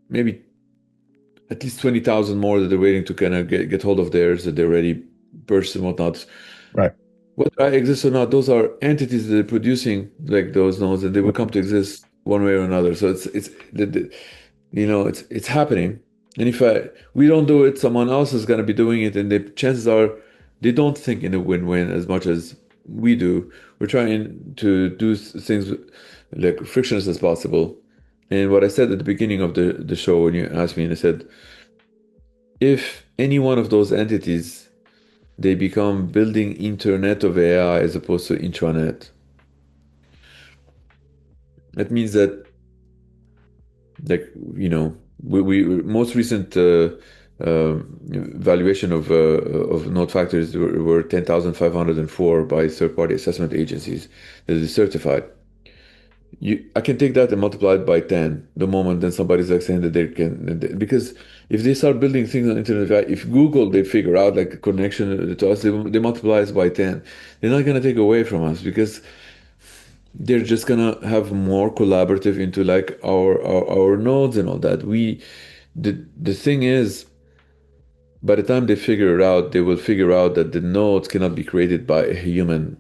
maybe at least 20,000 more that they're waiting to kind of get hold of theirs that they're already purchased and whatnot. Right. Whether I exist or not, those are entities that are producing like those nodes, and they will come to exist one way or another. So it's happening. And if we don't do it, someone else is going to be doing it, and the chances are they don't think in a win-win as much as we do. We're trying to do things like frictionless as possible. And what I said at the beginning of the show when you asked me, and I said, if any one of those entities they become building internet of AI as opposed to intranet, that means that like we most recent valuation of node factors were 10,504 by third-party assessment agencies that is certified. I can take that and multiply it by 10 the moment then somebody's like saying that they can, because if they start building things on internet, right, if Google they figure out like a connection to us, they multiply us by 10. They're not going to take away from us because they're just gonna have more collaborative into like our nodes and all that. The thing is, by the time they figure it out, they will figure out that the nodes cannot be created by a human,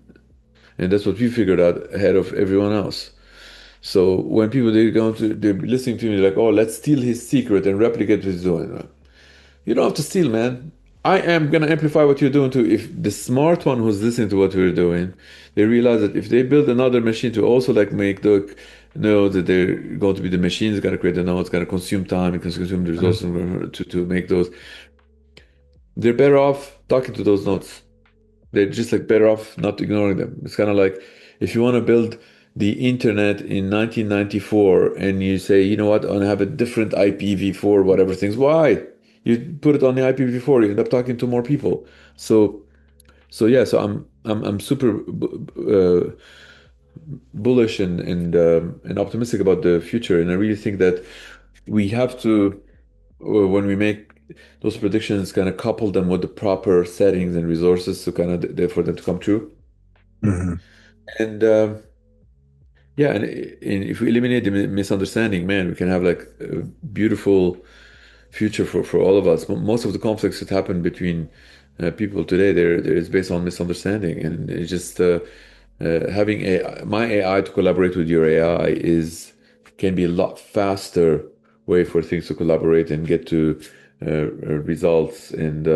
and that's what we figured out ahead of everyone else. So when people they're listening to me like, oh, let's steal his secret and replicate what he's doing. You don't have to steal, man. I am gonna amplify what you're doing too. If the smart one who's listening to what we're doing, they realize that if they build another machine to also like make the know that they're going to be the machine is gonna create the node, it's gonna consume time, it can consume the Mhm. resources to make those. They're better off talking to those nodes. They're just like better off not ignoring them. It's kind of like if you want to build the internet in 1994 and you say, you know what, I want to have a different IPv4, whatever things. Why? You put it on the IPv4, you end up talking to more people. So, so yeah, so I'm super bullish and optimistic about the future, and I really think that we have to when we make those predictions, kind of couple them with the proper settings and resources to kind of for them to come true. Mhm. And yeah, and if we eliminate the misunderstanding, man, we can have like a beautiful future for all of us. Most of the conflicts that happen between people today, there is based on misunderstanding, and it's just having my AI to collaborate with your AI is can be a lot faster way for things to collaborate and get to results. And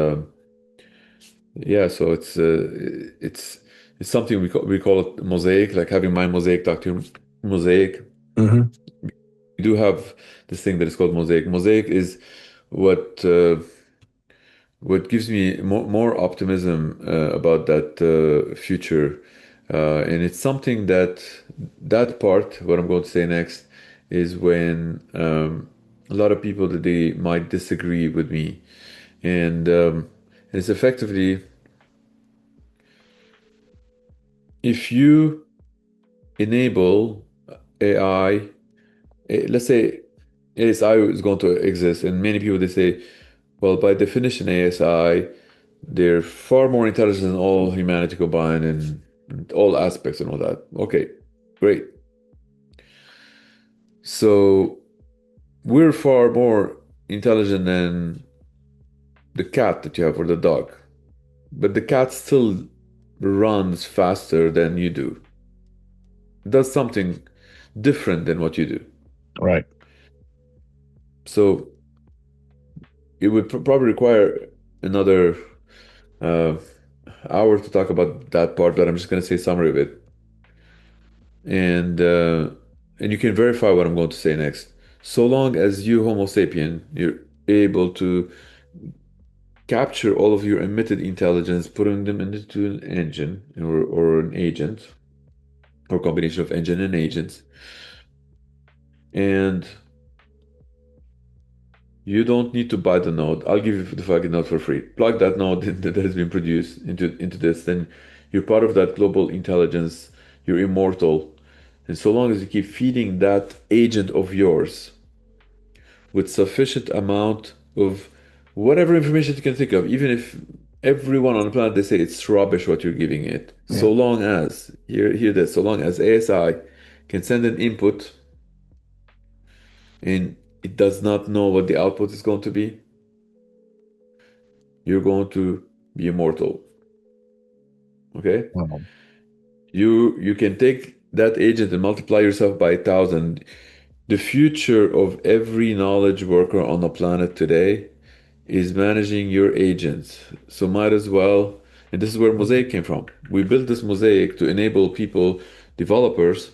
yeah, so it's something we call it mosaic, like having my mosaic talk to your mosaic. Mhm. We do have this thing that is called mosaic. Mosaic is what uh, what gives me more optimism about that future, and it's something that part. What I'm going to say next is when a lot of people that they might disagree with me, and it's effectively if you enable AI, let's say ASI is going to exist, and many people they say, well, by definition, ASI they're far more intelligent than all humanity combined and all aspects and all that. Okay, great. So we're far more intelligent than the cat that you have or the dog, but the cat still runs faster than you do. Does something different than what you do. Right. So it would probably require another. uh, hour to talk about that part, but I'm just going to say summary of it, and uh, and you can verify what I'm going to say next. So long as you, Homo sapien, you're able to capture all of your emitted intelligence, putting them into an engine or an agent, or combination of engine and agents, and you don't need to buy the node. I'll give you the fucking node for free. Plug that node that has been produced into this, then you're part of that global intelligence. You're immortal. And so long as you keep feeding that agent of yours with sufficient amount of whatever information you can think of, even if everyone on the planet they say it's rubbish what you're giving it, Yeah. so long as hear this, so long as ASI can send an input and it does not know what the output is going to be, you're going to be immortal. Okay? Wow. You can take that agent and multiply yourself by 1,000. The future of every knowledge worker on the planet today is managing your agents. So might as well, and this is where Mosaic came from. We built this Mosaic to enable people, developers,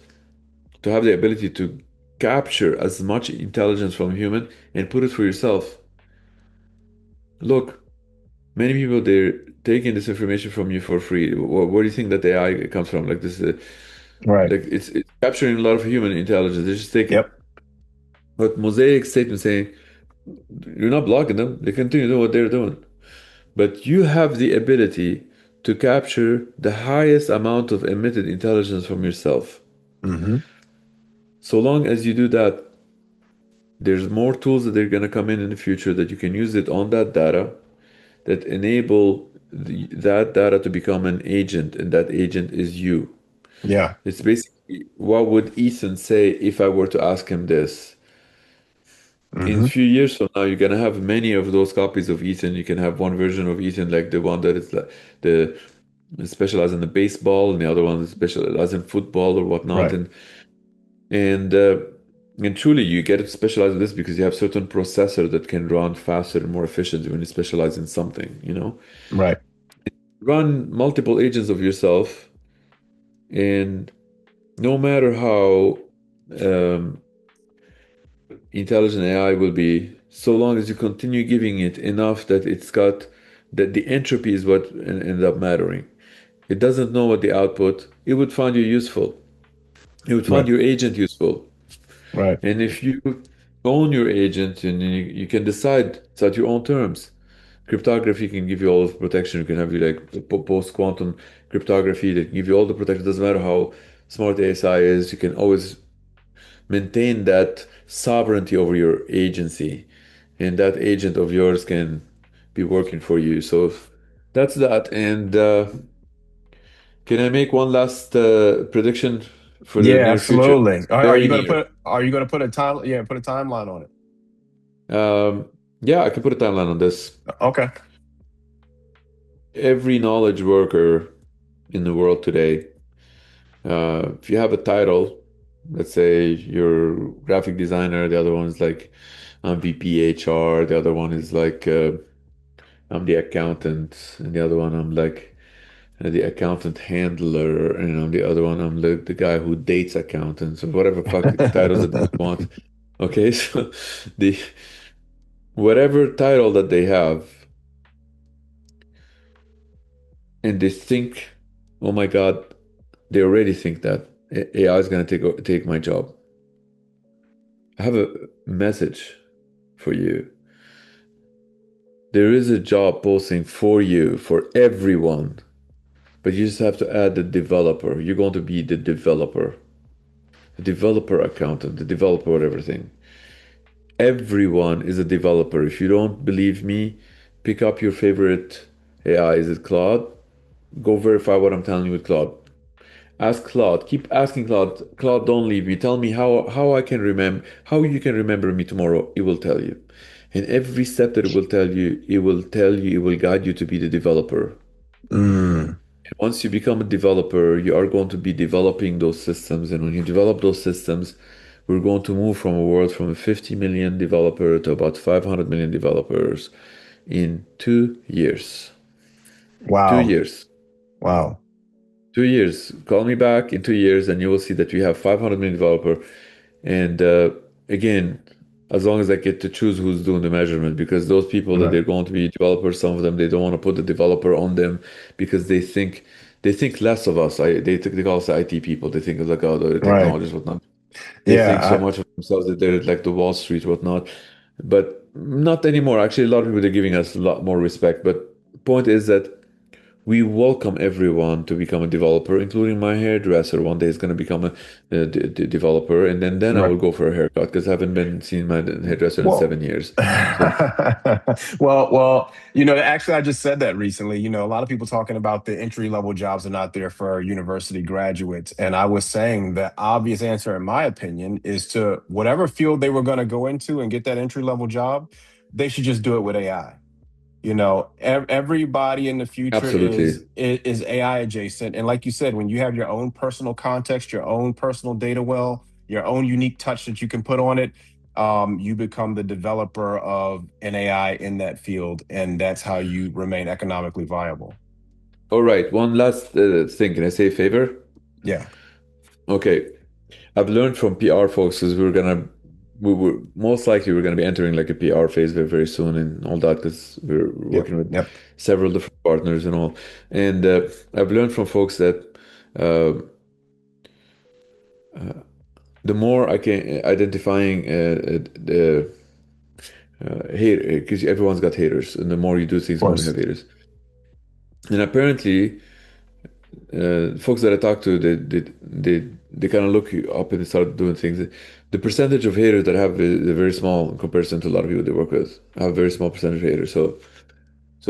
to have the ability to capture as much intelligence from a human and put it for yourself. Look, many people they're taking this information from you for free. Where do you think that AI comes from? Like this, Right. like it's capturing a lot of human intelligence. They just take it. Yep. But Mosaic statement saying you're not blocking them. They continue doing what they're doing. But you have the ability to capture the highest amount of emitted intelligence from yourself. Hmm. So long as you do that, there's more tools that are going to come in the future that you can use it on that data that enable that data to become an agent, and that agent is you. Yeah. It's basically what would Ethan say if I were to ask him this? In a Hmm. few years from now, you're gonna have many of those copies of Ethan. You can have one version of Ethan, like the one that is like the specialized in the baseball, and the other one is specialized in football or whatnot. Right. And uh, and truly, you get to specialize in this because you have certain processor that can run faster and more efficient when you specialize in something. Right. Run multiple agents of yourself, and no matter how um, intelligent AI will be, so long as you continue giving it enough that it's got that the entropy is what end up mattering. It doesn't know what the output. It would find you useful. It would find Right. your agent useful. Right. And if you own your agent and you can decide it's at your own terms. Cryptography can give you all of protection. You can have you like post-quantum cryptography that can give you all the protection. It doesn't matter how smart the ASI is. You can always maintain that sovereignty over your agency, and that agent of yours can be working for you. So that's that. And can I make one last prediction for the Yeah, near future? absolutely. Are Very you going to near. put a time? Yeah, put a timeline on it. Um, yeah, I can put a timeline on this. Okay. Every knowledge worker in the world today, if you have a title, let's say you're graphic designer, the other one is like I'm VP HR, the other one is like I'm the accountant, and the other one I'm like the accountant handler, and on the other one I'm the guy who dates accountants or whatever fuck titles that they want. Okay, so the whatever title that they have, and they think, oh my God, they already think that AI is going to take my job. I have a message for you. There is a job posting for you, for everyone, but you just have to add the developer. You're going to be the developer accountant, the developer of everything. Everyone is a developer. If you don't believe me, pick up your favorite AI. Is it Claude? Go verify what I'm telling you with Claude. Ask Claude. Keep asking Claude. Claude, don't leave me. Tell me how I can remember how you can remember me tomorrow. It will tell you. And every step that it will guide you to be the developer. Mm, Once you become a developer, you are going to be developing those systems. And when you develop those systems, we're going to move from a world from a 50 million developer to about 500 million developers in 2 years. two Wow. years. Wow. 2 years. Call me back in 2 years, and you will see that we have 500 million developer. And again, as long as I get to choose who's doing the measurement, because those people that Right. they're going to be developers, some of them they don't want to put the developer on them because they think less of us. They call us IT people. They think of like oh the Right. technologists whatnot. They think so Yeah. much of themselves that they're like the Wall Street whatnot, but not anymore. Actually, a lot of people are giving us a lot more respect. But point is that we welcome everyone to become a developer, including my hairdresser. One day is going to become a developer, and then I Right. will go for a haircut because I haven't been seeing my hairdresser in Well, 7 years. So actually, I just said that recently. A lot of people talking about the entry level jobs are not there for university graduates. And I was saying the obvious answer, in my opinion, is to whatever field they were going to go into and get that entry level job, they should just do it with AI. Everybody in the future absolutely. is AI adjacent, and like you said, when you have your own personal context, your own personal data well, your own unique touch that you can put on it, you become the developer of an AI in that field, and that's how you remain economically viable. All right, one last thing. Can I say a favor? Yeah. Okay, I've learned from PR folks because we were most likely we're gonna be entering like a PR phase very, very soon and all that because we're Yep. working with Yep. several different partners and all. And I've learned from folks that uh, the more I can identifying the hate because everyone's got haters, and the more you do Of things, the more you have course. haters. And apparently, folks that I talk to, they kind of look you up and they start doing things. The percentage of haters that I have is very small in comparison to a lot of people they work with. I have a very small percentage of haters. So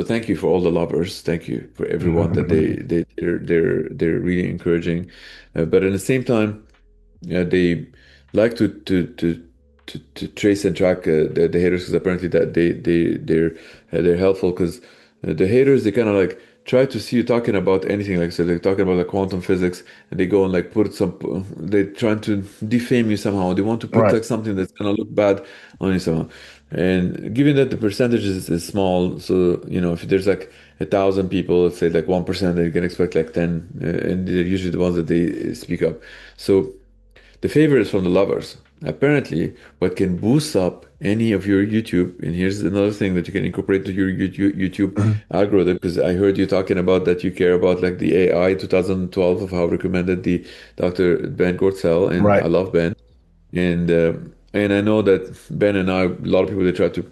thank you for all the lovers. Thank you for everyone that they're really encouraging. But at the same time, yeah, they like to trace and track the haters because apparently that they're helpful because the haters they kind of like try to see you talking about anything like so they're talking about like quantum physics and they go and like put some they're trying to defame you somehow. They want to put Right. like something that's gonna look bad on you somehow. And given that the percentage is small, so if there's like 1,000 people, let's say like 1%, then you can expect like 10, and they're usually the ones that they speak up. So the favor is from the lovers. Apparently, what can boost up any of your YouTube, and here's another thing that you can incorporate to your YouTube Mhm. algorithm, because I heard you talking about that you care about like the AI 2012 of how recommended the Dr. Ben Gortzel, and I Right. love Ben. And I know that Ben and I, a lot of people they try to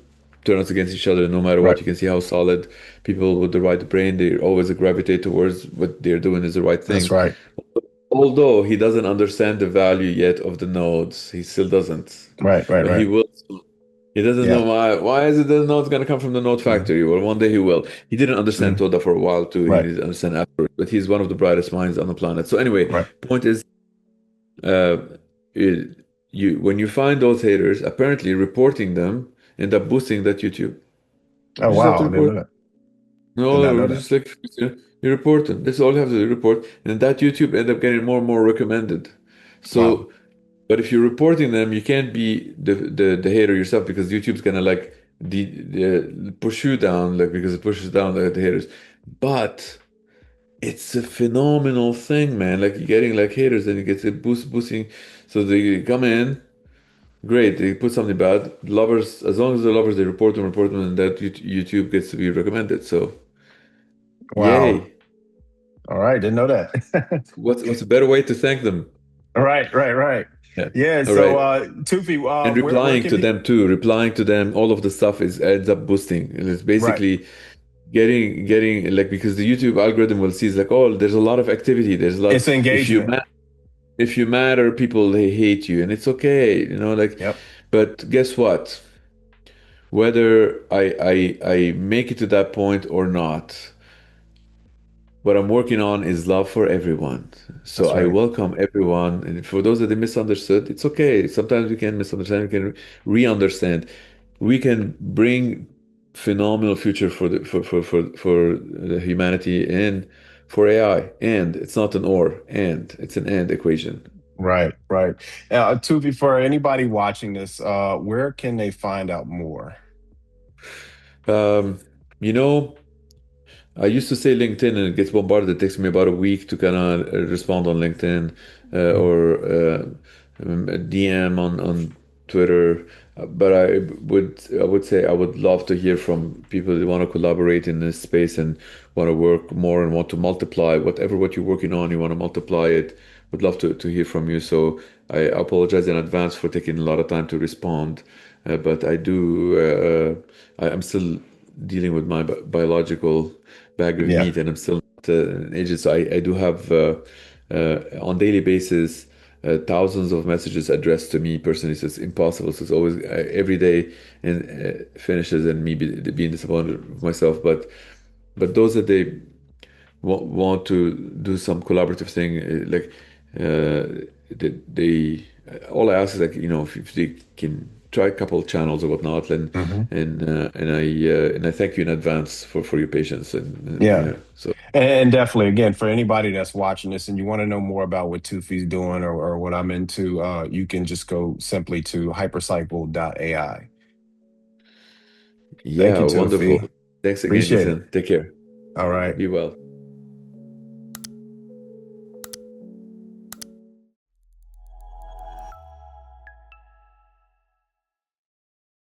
turn us against each other. No matter Right. what, you can see how solid people with the right brain they always gravitate towards what they're doing is the right That's thing. right. Although he doesn't understand the value yet of the nodes, he still doesn't. Right. Right. But he Right. will. He doesn't know Yeah. why. Why is it the node's gonna come from the node Mhm. factory? Well, one day he will. He didn't understand Mhm. Toda for a while too. He Right. didn't understand afterwards. But he's one of the brightest minds on the planet. So anyway, Right. point is, uh, you when you find those haters, apparently reporting them end up boosting that YouTube. Oh You just have to wow, I didn't report. know that. Did not No, know that. just like you report them. That's all you have to report, and that YouTube end up getting more and more recommended. Wow. So, but if you're reporting them, you can't be the hater yourself because YouTube's gonna like push you down, like because it pushes down the haters. But it's a phenomenal thing, man. Like you're getting like haters, and it gets it boosting. So they come in, great. They put something bad. Lovers, as long as the lovers they report them, and that YouTube gets to be recommended. So, Wow. yay. All right, didn't know that. What's a better way to thank them? Right, right, right. Yeah. Yeah. All So, right. Tufi, And where replying can to be? them too, replying to them, all of the stuff is ends up boosting. And it's Right. basically getting like because the YouTube algorithm will see it's like, oh, there's a lot of activity. There's a lot It's engagement. if you matter, people they hate you, and it's okay, like. Yep. But guess what? Whether I make it to that point or not, what I'm working on is love for everyone. So That's I right. welcome everyone. And for those that they misunderstood, it's okay. Sometimes we can misunderstand, we can re-understand. We can bring phenomenal future for the humanity and for AI. And it's not an or, and it's an and equation. Right, right. Tufi, for anybody watching this, where can they find out more? Um, you know. I used to say LinkedIn and it gets bombarded. It takes me about a week to kind of respond on LinkedIn or DM on Twitter. But I would say I would love to hear from people who want to collaborate in this space and want to work more and want to multiply what you're working on. You want to multiply it. Would love to hear from you. So I apologize in advance for taking a lot of time to respond. But I do. I'm still dealing with my biological bag of Yeah. meat, and I'm still not an agent. So I do have on daily basis thousands of messages addressed to me personally. So it's impossible. So it's always every day and finishes and me being disappointed with myself. But those that they want to do some collaborative thing, like they all I ask is like if they can try a couple of channels or whatnot, and Hmm. and I thank you in advance for your patience and Yeah. yeah. So And definitely, again, for anybody that's watching this and you want to know more about what Tufi's doing or what I'm into, you can just go simply to hypercycle.ai. Thank yeah, you, wonderful. Tufi. Thanks again, Appreciate it. Ethan. Take care. All right. Be well.